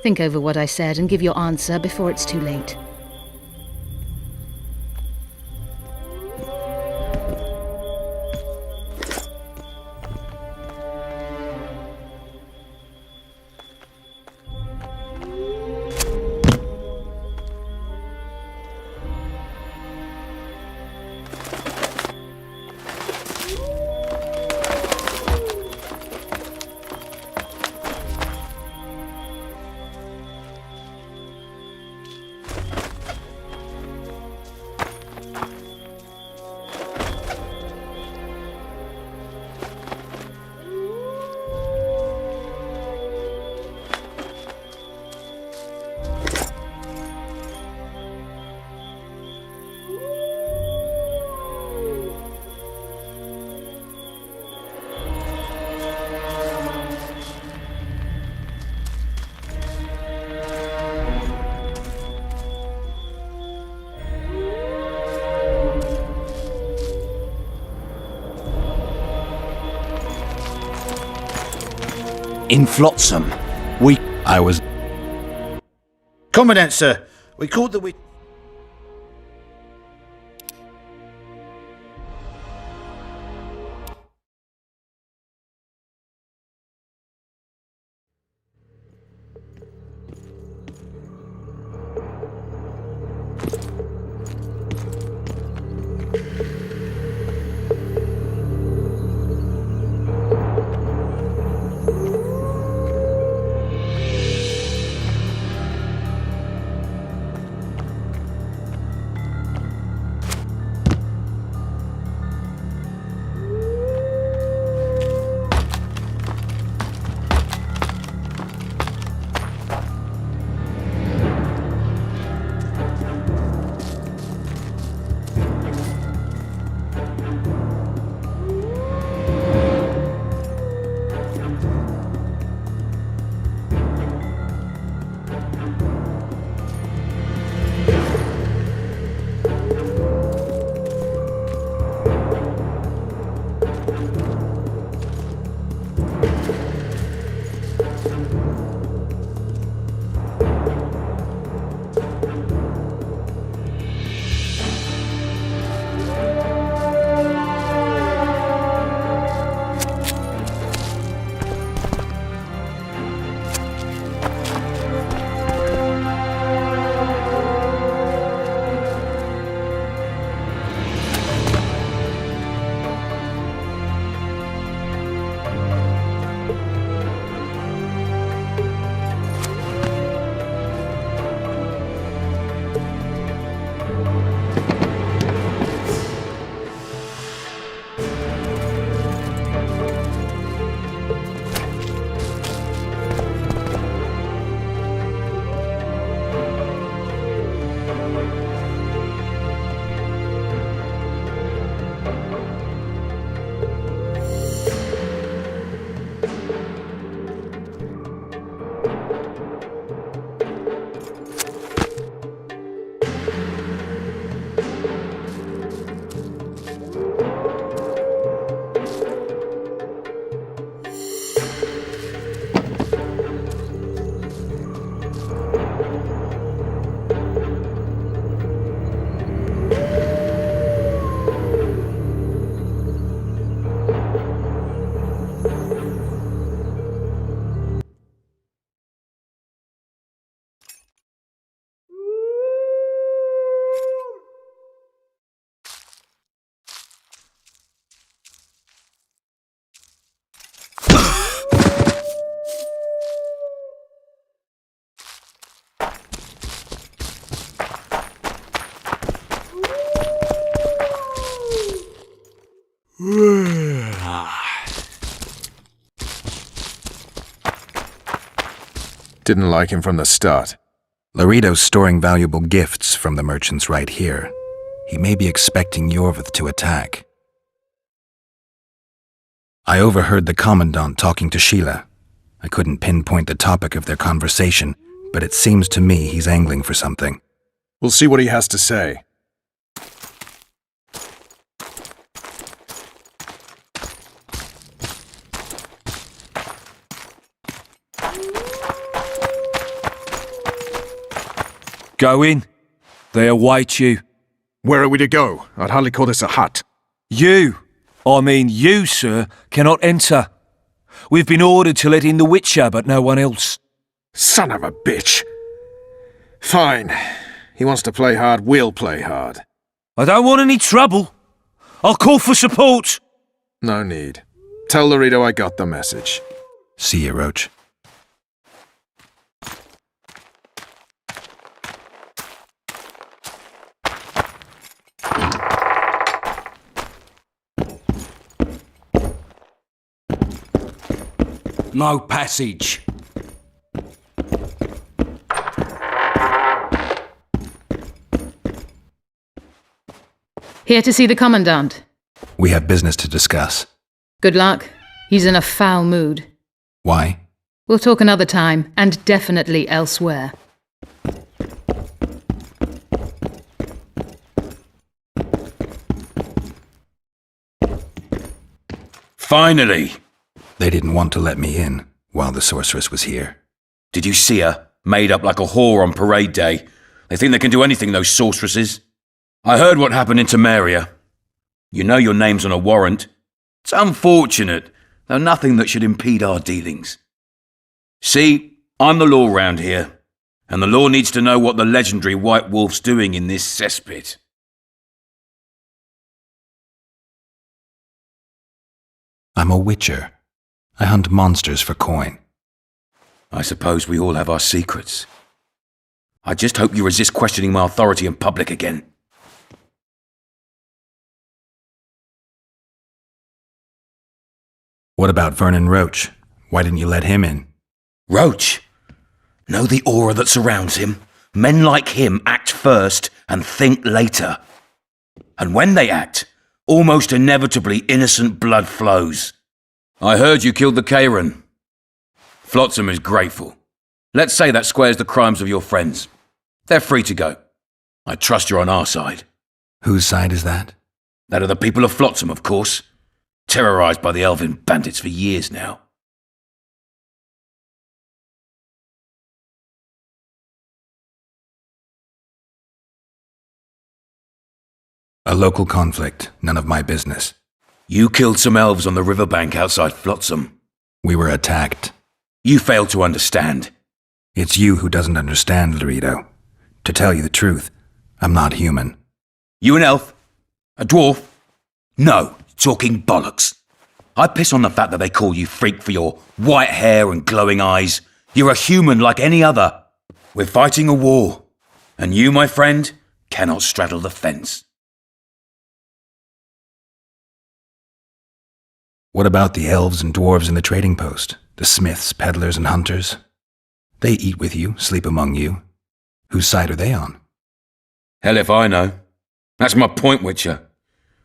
Think over what I said and give your answer before it's too late. In Flotsam, I was... Commandant, sir. We called the... Didn't like him from the start. Laredo's storing valuable gifts from the merchants right here. He may be expecting Yorvith to attack. I overheard the Commandant talking to Sheila. I couldn't pinpoint the topic of their conversation, but it seems to me he's angling for something. We'll see what he has to say. Go in. They await you. Where are we to go? I'd hardly call this a hut. You, sir, cannot enter. We've been ordered to let in the Witcher, but no one else. Son of a bitch. Fine. He wants to play hard, we'll play hard. I don't want any trouble. I'll call for support. No need. Tell Laredo I got the message. See you, Roach. No passage. Here to see the Commandant. We have business to discuss. Good luck. He's in a foul mood. Why? We'll talk another time, and definitely elsewhere. Finally! They didn't want to let me in while the sorceress was here. Did you see her? Made up like a whore on parade day. They think they can do anything, those sorceresses. I heard what happened in Temeria. You know your name's on a warrant. It's unfortunate, though nothing that should impede our dealings. See, I'm the law round here, and the law needs to know what the legendary White Wolf's doing in this cesspit. I'm a witcher. I hunt monsters for coin. I suppose we all have our secrets. I just hope you resist questioning my authority in public again. What about Vernon Roach? Why didn't you let him in? Roach? Know the aura that surrounds him? Men like him act first and think later. And when they act, almost inevitably innocent blood flows. I heard you killed the Kayran. Flotsam is grateful. Let's say that squares the crimes of your friends. They're free to go. I trust you're on our side. Whose side is that? That of the people of Flotsam, of course. Terrorized by the elven bandits for years now. A local conflict, none of my business. You killed some elves on the riverbank outside Flotsam. We were attacked. You failed to understand. It's you who doesn't understand, Laredo. To tell you the truth, I'm not human. You an elf? A dwarf? No, talking bollocks. I piss on the fact that they call you freak for your white hair and glowing eyes. You're a human like any other. We're fighting a war, and you, my friend, cannot straddle the fence. What about the elves and dwarves in the trading post? The smiths, peddlers, and hunters? They eat with you, sleep among you. Whose side are they on? Hell if I know. That's my point, Witcher.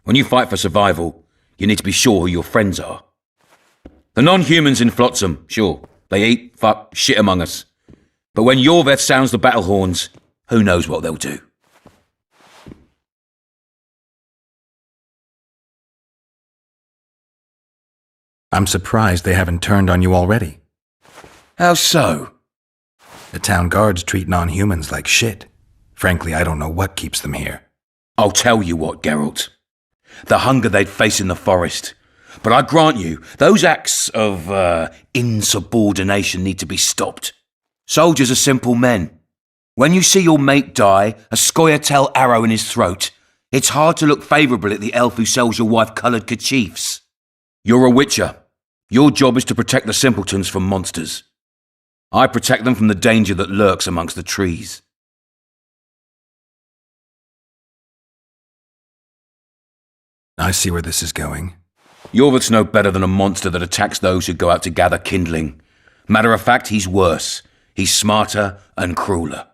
When you fight for survival, you need to be sure who your friends are. The non-humans in Flotsam, sure, they eat, fuck, shit among us. But when Yorvith sounds the battle horns, who knows what they'll do. I'm surprised they haven't turned on you already. How so? The town guards treat non-humans like shit. Frankly, I don't know what keeps them here. I'll tell you what, Geralt. The hunger they'd face in the forest. But I grant you, those acts of insubordination need to be stopped. Soldiers are simple men. When you see your mate die, a scoia'tael arrow in his throat, it's hard to look favourably at the elf who sells your wife coloured kerchiefs. You're a witcher. Your job is to protect the simpletons from monsters. I protect them from the danger that lurks amongst the trees. I see where this is going. Yorvith's no better than a monster that attacks those who go out to gather kindling. Matter of fact, he's worse. He's smarter and crueler.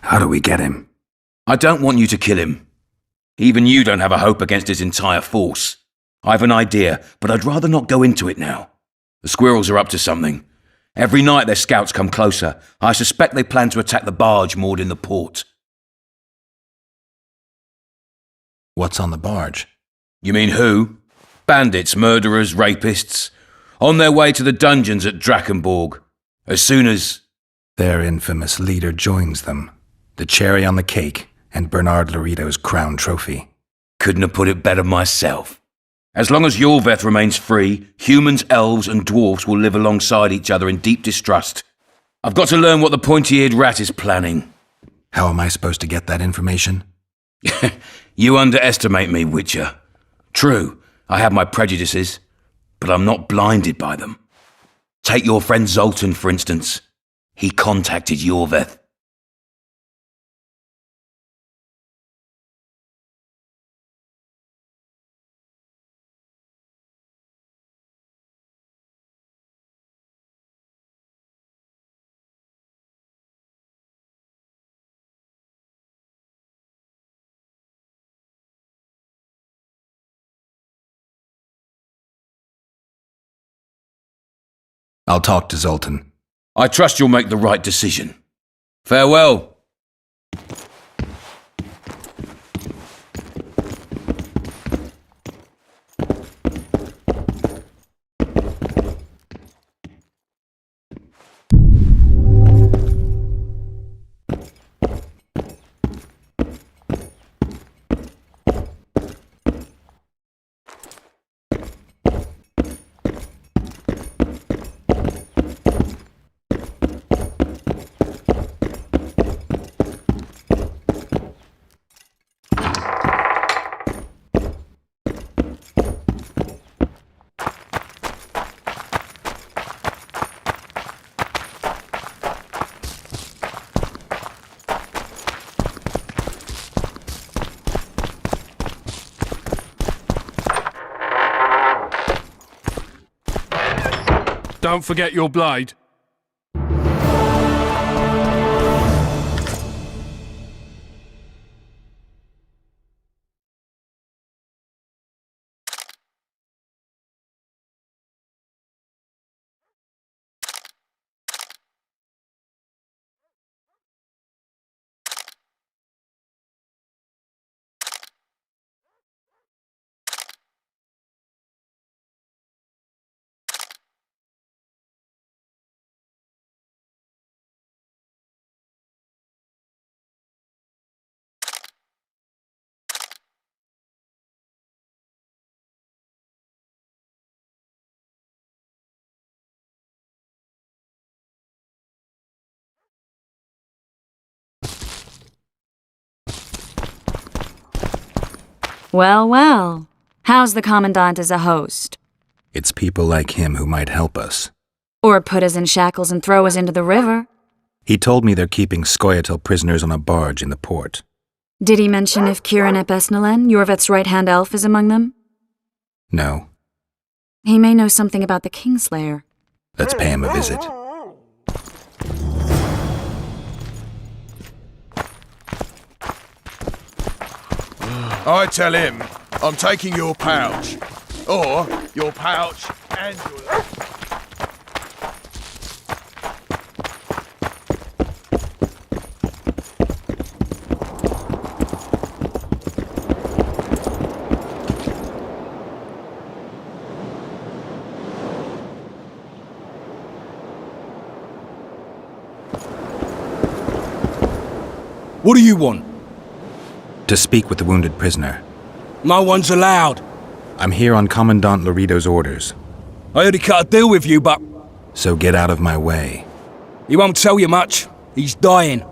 How do we get him? I don't want you to kill him. Even you don't have a hope against his entire force. I have an idea, but I'd rather not go into it now. The squirrels are up to something. Every night their scouts come closer. I suspect they plan to attack the barge moored in the port. What's on the barge? You mean who? Bandits, murderers, rapists. On their way to the dungeons at Drakenborg. As soon as... Their infamous leader joins them. The cherry on the cake and Bernard Lorito's crown trophy. Couldn't have put it better myself. As long as Yorveth remains free, humans, elves and dwarfs will live alongside each other in deep distrust. I've got to learn what the pointy-eared rat is planning. How am I supposed to get that information? You underestimate me, Witcher. True, I have my prejudices, but I'm not blinded by them. Take your friend Zoltan, for instance. He contacted Yorveth. I'll talk to Zoltan. I trust you'll make the right decision. Farewell. Don't forget your blade. Well, well. How's the Commandant as a host? It's people like him who might help us. Or put us in shackles and throw us into the river. He told me they're keeping Scoia'tael prisoners on a barge in the port. Did he mention if Kieran ep Esnalen, Yorveth's right-hand elf, is among them? No. He may know something about the Kingslayer. Let's pay him a visit. I tell him I'm taking your pouch. Or your pouch and your... What do you want? To speak with the wounded prisoner. No one's allowed. I'm here on Commandant Lorito's orders. I already cut a deal with you, but... So get out of my way. He won't tell you much. He's dying.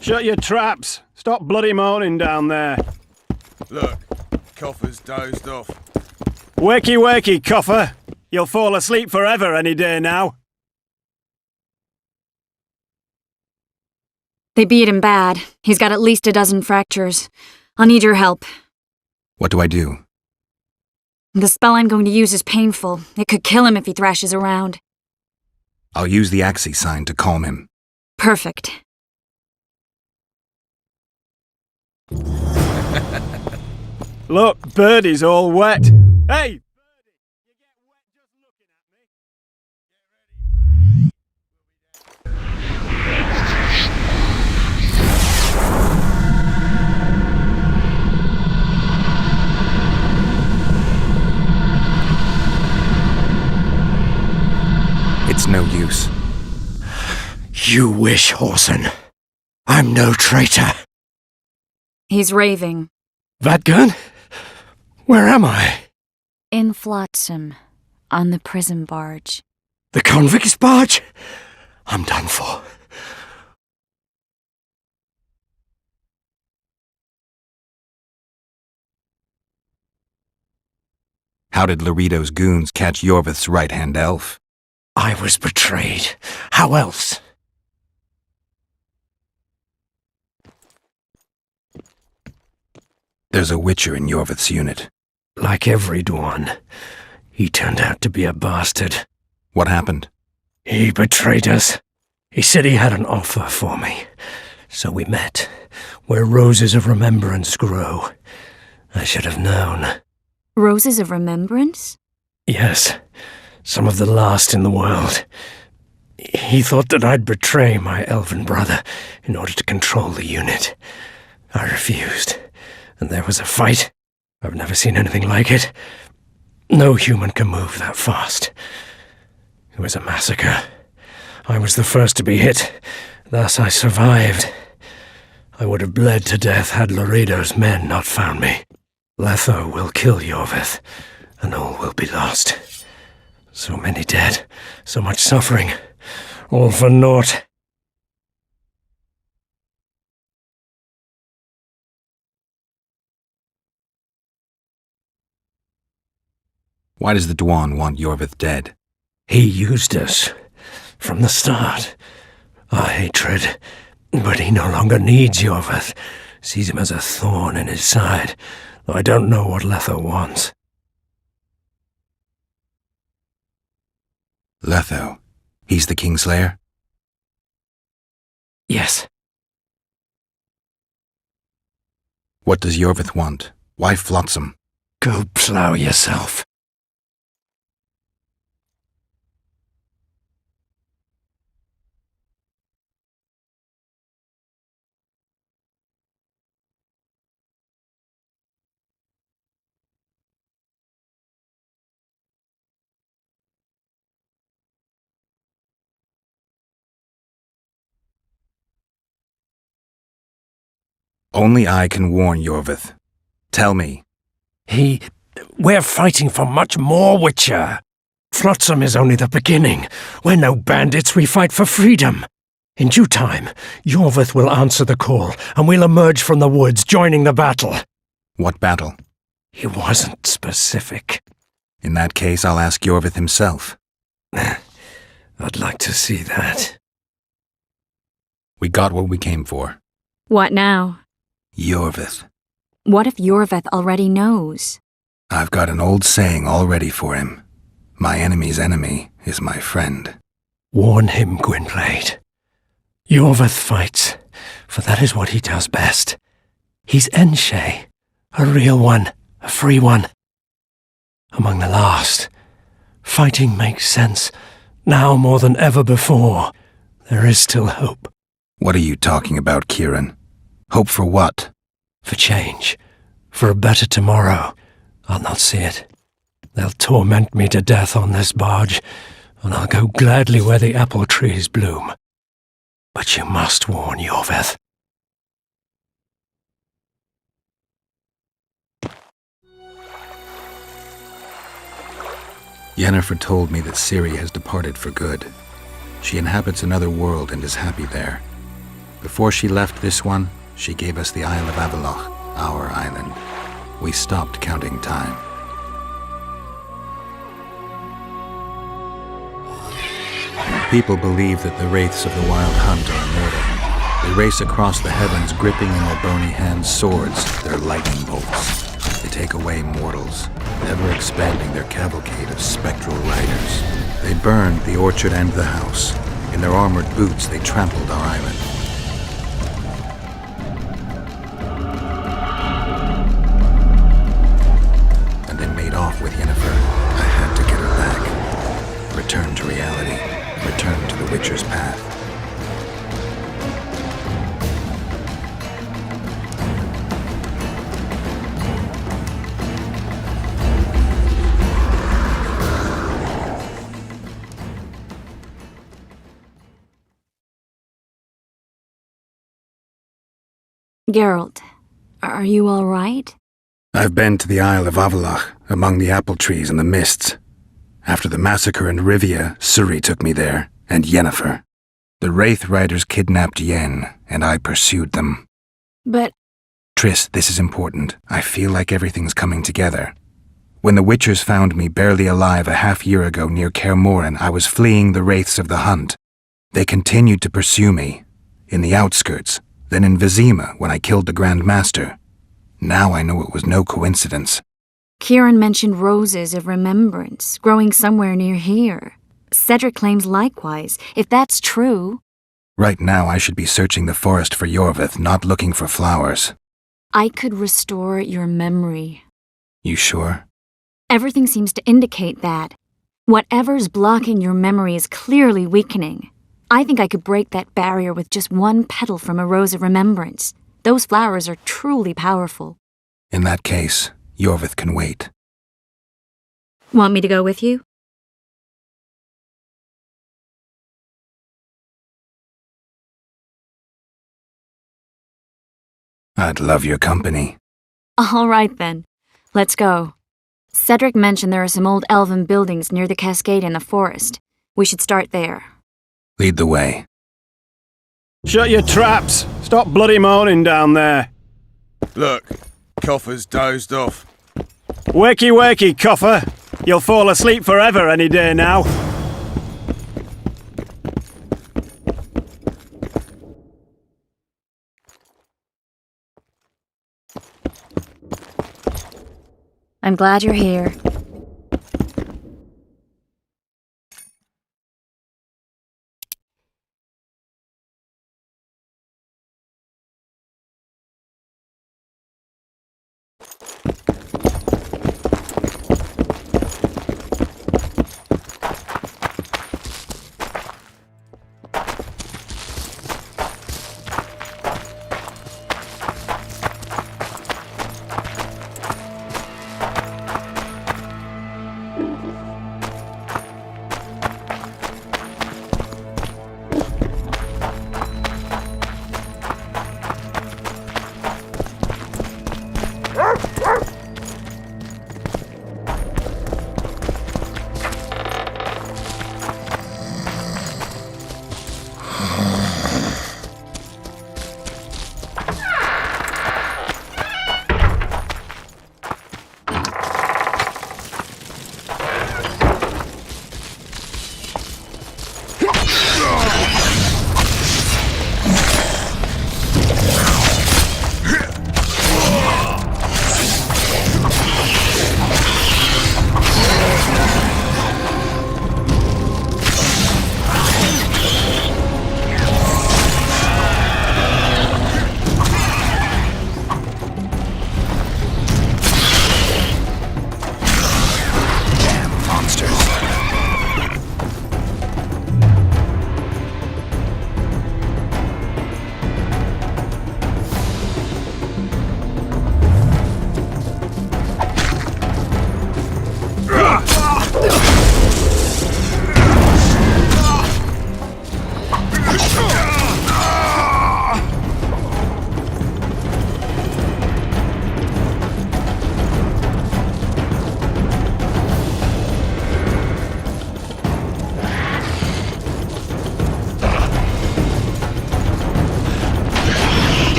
Shut your traps. Stop bloody moaning down there. Look, Coffer's dozed off. Wakey, wakey, Coffer. You'll fall asleep forever any day now. They beat him bad. He's got at least a dozen fractures. I'll need your help. What do I do? The spell I'm going to use is painful. It could kill him if he thrashes around. I'll use the Axii sign to calm him. Perfect. Look, Birdie's all wet. Hey! It's no use. You wish, Horson. I'm no traitor. He's raving. That gun? Where am I? In Flotsam, on the prison barge. The convict's barge? I'm done for. How did Laredo's goons catch Yorvith's right-hand elf? I was betrayed. How else? There's a Witcher in Yorvith's unit. Like every Dwan, he turned out to be a bastard. What happened? He betrayed us. He said he had an offer for me. So we met, where roses of remembrance grow. I should have known. Roses of remembrance? Yes, some of the last in the world. He thought that I'd betray my elven brother in order to control the unit. I refused, and there was a fight. I've never seen anything like it. No human can move that fast. It was a massacre. I was the first to be hit, thus I survived. I would have bled to death had Laredo's men not found me. Letho will kill Yorvith, and all will be lost. So many dead, so much suffering, all for naught. Why does the Dwan want Yorvith dead? He used us, from the start. Our hatred, but he no longer needs Yorvith. Sees him as a thorn in his side, though I don't know what Letho wants. Letho. He's the Kingslayer? Yes. What does Yorvith want? Why Flotsam? Go plough yourself. Only I can warn Yorvith. Tell me. We're fighting for much more, Witcher. Flotsam is only the beginning. We're no bandits, we fight for freedom. In due time, Yorvith will answer the call, and we'll emerge from the woods, joining the battle. What battle? He wasn't specific. In that case, I'll ask Yorvith himself. I'd like to see that. We got what we came for. What now? Yorvith. What if Yorvith already knows? I've got an old saying all ready for him. My enemy's enemy is my friend. Warn him, Gwynplaine. Yorvith fights, for that is what he does best. He's Enshe, a real one, a free one. Among the last, fighting makes sense. Now more than ever before, there is still hope. What are you talking about, Kieran? Hope for what? For change. For a better tomorrow. I'll not see it. They'll torment me to death on this barge, and I'll go gladly where the apple trees bloom. But you must warn Yorvith. Yennefer told me that Ciri has departed for good. She inhabits another world and is happy there. Before she left this one, she gave us the Isle of Avalok, our island. We stopped counting time. People believe that the wraiths of the Wild Hunt are immortal. They race across the heavens, gripping in their bony hands swords, their lightning bolts. They take away mortals, ever expanding their cavalcade of spectral riders. They burned the orchard and the house. In their armored boots, they trampled our island. And they made off with Yennefer. I had to get her back. Return to reality. Return to the Witcher's path. Geralt, are you all right? I've been to the Isle of Avalach, among the apple trees and the mists. After the massacre in Rivia, Ciri took me there, and Yennefer. The Wraith Riders kidnapped Yen, and I pursued them. But... Triss, this is important. I feel like everything's coming together. When the Witchers found me barely alive a half-year ago near Kaer Morhen, I was fleeing the Wraiths of the Hunt. They continued to pursue me, in the outskirts, then in Vizima when I killed the Grand Master. Now I know it was no coincidence. Kieran mentioned roses of remembrance growing somewhere near here. Cedric claims likewise, if that's true. Right now I should be searching the forest for Yorvith, not looking for flowers. I could restore your memory. You sure? Everything seems to indicate that. Whatever's blocking your memory is clearly weakening. I think I could break that barrier with just one petal from a rose of remembrance. Those flowers are truly powerful. In that case, Yorvith can wait. Want me to go with you? I'd love your company. All right then. Let's go. Cedric mentioned there are some old elven buildings near the cascade in the forest. We should start there. Lead the way. Shut your traps! Stop bloody moaning down there! Look, Coffer's dozed off. Wakey, wakey, Coffer! You'll fall asleep forever any day now. I'm glad you're here.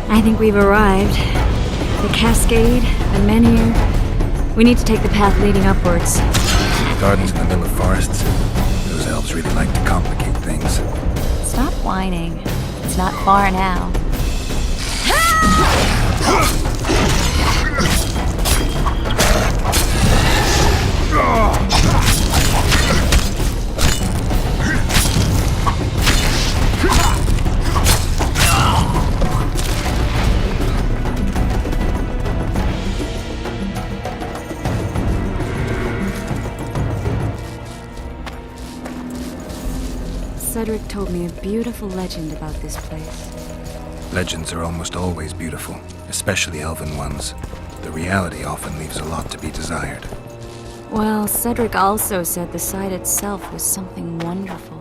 I think we've arrived. The cascade, the menhir. We need to take the path leading upwards. Gardens in the middle of forests. Those elves really like to complicate things. Stop whining. It's not far now. Cedric told me a beautiful legend about this place. Legends are almost always beautiful, especially elven ones. The reality often leaves a lot to be desired. Well, Cedric also said the site itself was something wonderful.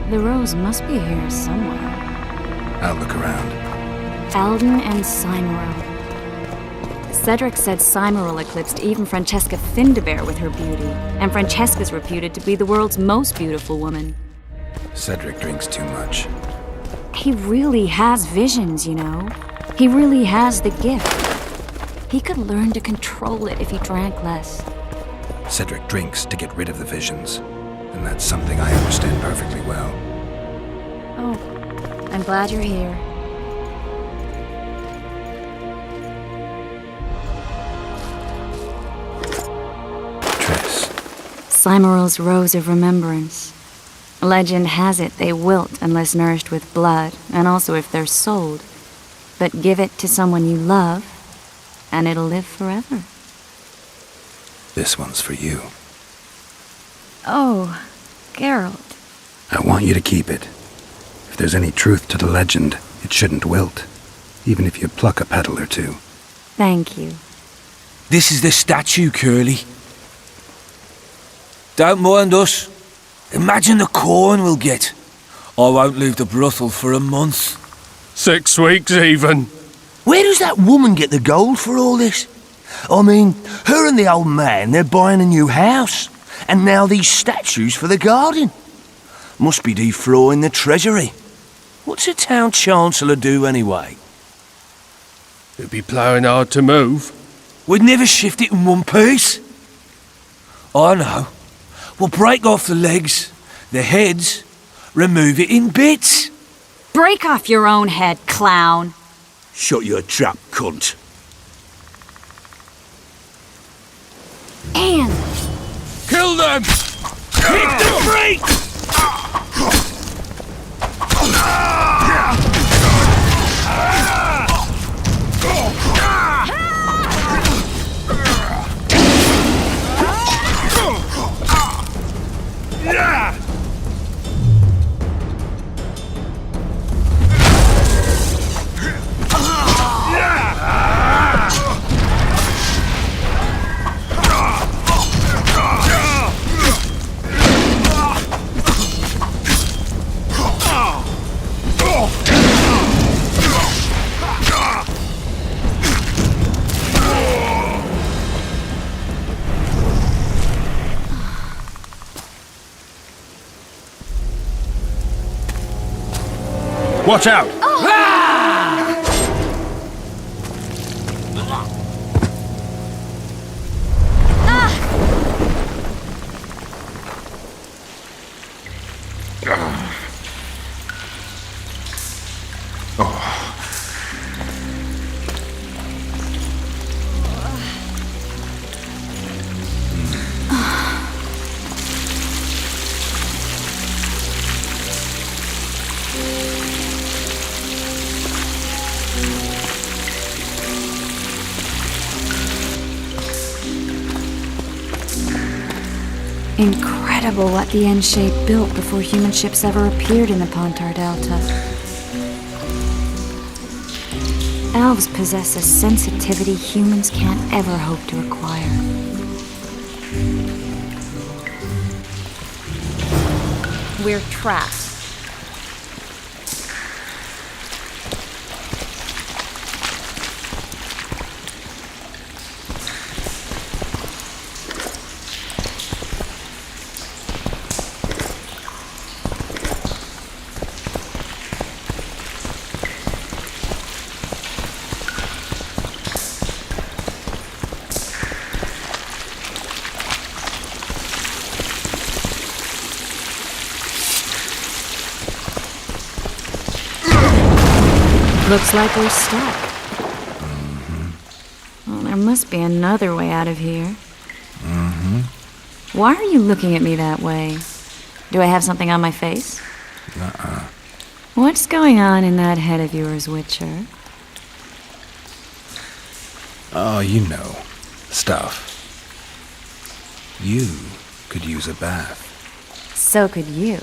The rose must be here somewhere. I'll look around. Alden and Cymoril. Cedric said Cymoril eclipsed even Francesca Findabair with her beauty, and Francesca's reputed to be the world's most beautiful woman. Cedric drinks too much. He really has visions, you know. He really has the gift. He could learn to control it if he drank less. Cedric drinks to get rid of the visions, and that's something I understand perfectly well. Oh, I'm glad you're here. Cymoril's Rose of Remembrance. Legend has it they wilt unless nourished with blood, and also if they're sold. But give it to someone you love, and it'll live forever. This one's for you. Oh, Geralt. I want you to keep it. If there's any truth to the legend, it shouldn't wilt, even if you pluck a petal or two. Thank you. This is the statue, Curly. Don't mind us. Imagine the corn we'll get. I won't leave the brothel for a month. 6 weeks even. Where does that woman get the gold for all this? I mean, her and the old man, they're buying a new house. And now these statues for the garden. Must be defraying the treasury. What's a town chancellor do anyway? It'd be ploughing hard to move. We'd never shift it in one piece. I know. We'll break off the legs, the heads, remove it in bits. Break off your own head, clown. Shut your trap, cunt. And kill them! Hit the brakes! Watch out! Incredible what the N-shape built before human ships ever appeared in the Pontar Delta. Elves possess a sensitivity humans can't ever hope to acquire. We're trapped. Looks like we're stuck. Well, there must be another way out of here. Why are you looking at me that way? Do I have something on my face? What's going on in that head of yours, Witcher? Oh, you know. Stuff. You could use a bath. So could you.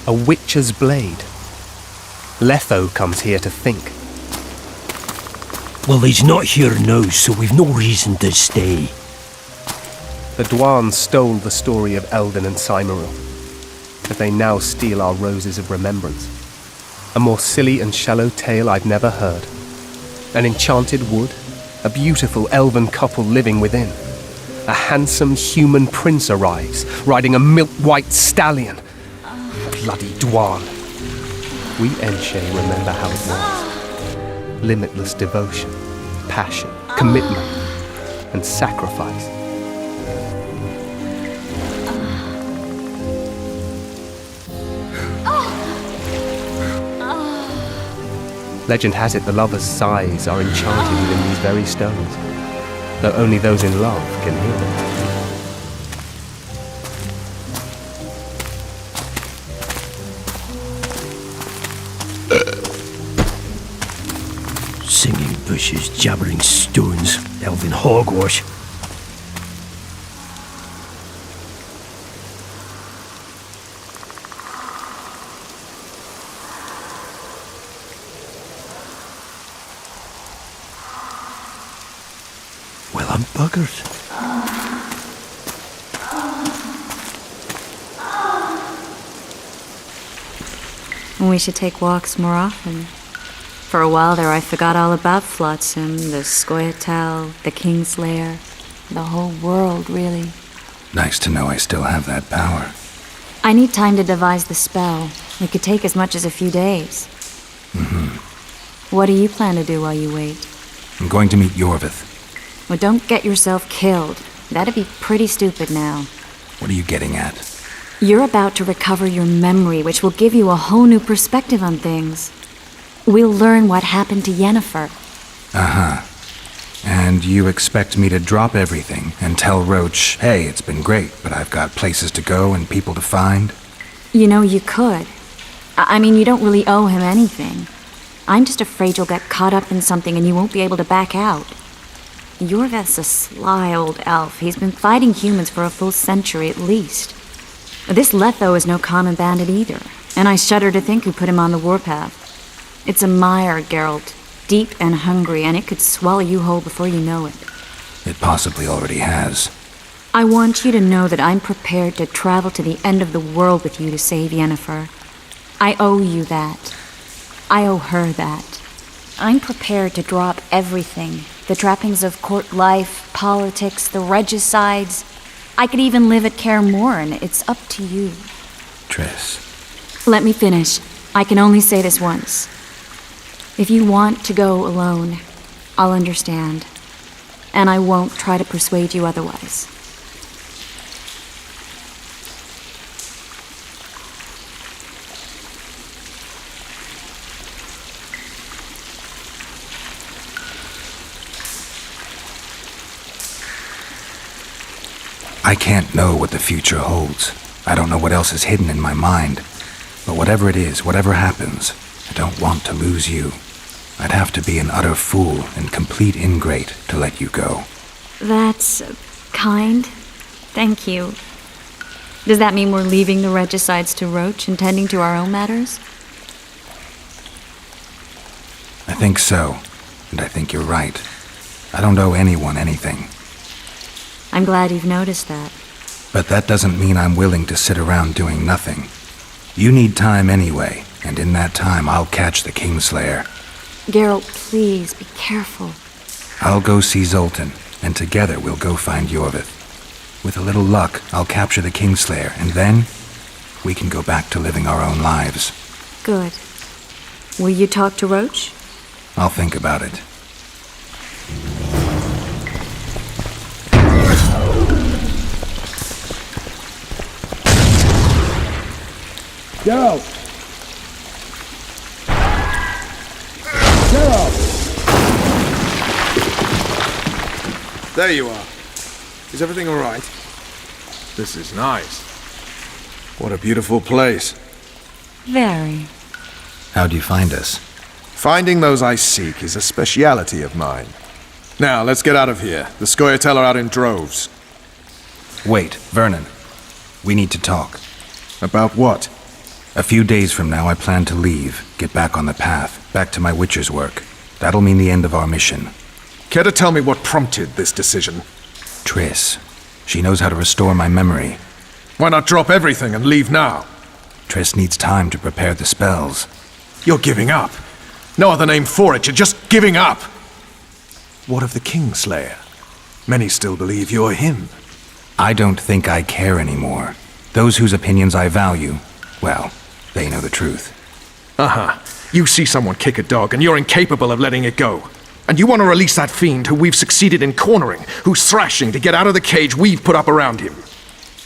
A witcher's blade. Letho comes here to think. Well, he's not here now, so we've no reason to stay. The Dwan stole the story of Eldon and Cymoril, but they now steal our roses of remembrance. A more silly and shallow tale I've never heard. An enchanted wood, a beautiful elven couple living within. A handsome human prince arrives, riding a milk-white stallion. Bloody Dwan. We Enshe remember how it was. Limitless devotion, passion, commitment, and sacrifice. Legend has it the lovers' sighs are enchanted within these very stones, though only those in love can hear them. Singing bushes, jabbering stones, elven hogwash. Well, I'm buggered. We should take walks more often. For a while there I forgot all about Flotsam, the Scoia'tael, the Kingslayer, the whole world, really. Nice to know I still have that power. I need time to devise the spell. It could take as much as a few days. What do you plan to do while you wait? I'm going to meet Yorvith. Well, don't get yourself killed. That'd be pretty stupid now. What are you getting at? You're about to recover your memory, which will give you a whole new perspective on things. We'll learn what happened to Yennefer. Uh-huh. And you expect me to drop everything and tell Roach, hey, it's been great, but I've got places to go and people to find? You know, you could. I mean, you don't really owe him anything. I'm just afraid you'll get caught up in something and you won't be able to back out. Yorvith's a sly old elf. He's been fighting humans for a full century at least. This Letho is no common bandit either, and I shudder to think who put him on the warpath. It's a mire, Geralt, deep and hungry, and it could swallow you whole before you know it. It possibly already has. I want you to know that I'm prepared to travel to the end of the world with you to save Yennefer. I owe you that. I owe her that. I'm prepared to drop everything. The trappings of court life, politics, the regicides. I could even live at Kaer Morhen. It's up to you. Triss. Let me finish. I can only say this once. If you want to go alone, I'll understand. And I won't try to persuade you otherwise. I can't know what the future holds. I don't know what else is hidden in my mind. But whatever it is, whatever happens, I don't want to lose you. I'd have to be an utter fool and complete ingrate to let you go. That's kind. Thank you. Does that mean we're leaving the regicides to Roach and tending to our own matters? I think so, and I think you're right. I don't owe anyone anything. I'm glad you've noticed that. But that doesn't mean I'm willing to sit around doing nothing. You need time anyway, and in that time I'll catch the Kingslayer. Geralt, please, be careful. I'll go see Zoltan, and together we'll go find Yorvith. With a little luck, I'll capture the Kingslayer, and then we can go back to living our own lives. Good. Will you talk to Roach? I'll think about it. Geralt! Geralt! There you are. Is everything all right? This is nice. What a beautiful place. Very. How'd you find us? Finding those I seek is a speciality of mine. Now, let's get out of here. The Scoia'tael are out in droves. Wait, Vernon. We need to talk. About what? A few days from now, I plan to leave, get back on the path, back to my Witcher's work. That'll mean the end of our mission. Care to tell me what prompted this decision? Triss. She knows how to restore my memory. Why not drop everything and leave now? Triss needs time to prepare the spells. You're giving up. No other name for it, you're just giving up. What of the Kingslayer? Many still believe you're him. I don't think I care anymore. Those whose opinions I value, well, they know the truth. Uh-huh. You see someone kick a dog and you're incapable of letting it go. And you want to release that fiend who we've succeeded in cornering, who's thrashing to get out of the cage we've put up around him.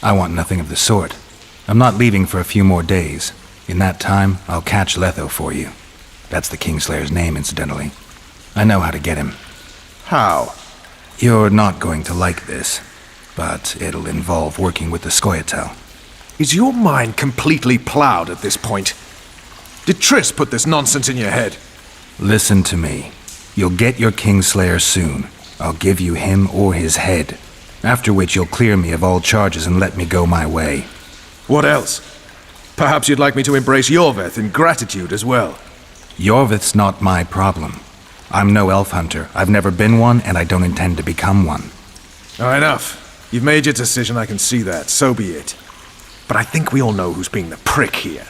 I want nothing of the sort. I'm not leaving for a few more days. In that time, I'll catch Letho for you. That's the Kingslayer's name, incidentally. I know how to get him. How? You're not going to like this, but it'll involve working with the Scoia'tael. Is your mind completely plowed at this point? Did Triss put this nonsense in your head? Listen to me. You'll get your Kingslayer soon. I'll give you him or his head. After which you'll clear me of all charges and let me go my way. What else? Perhaps you'd like me to embrace Yorvith in gratitude as well. Yorvith's not my problem. I'm no elf hunter. I've never been one, and I don't intend to become one. Enough. You've made your decision, I can see that. So be it. But I think we all know who's being the prick here.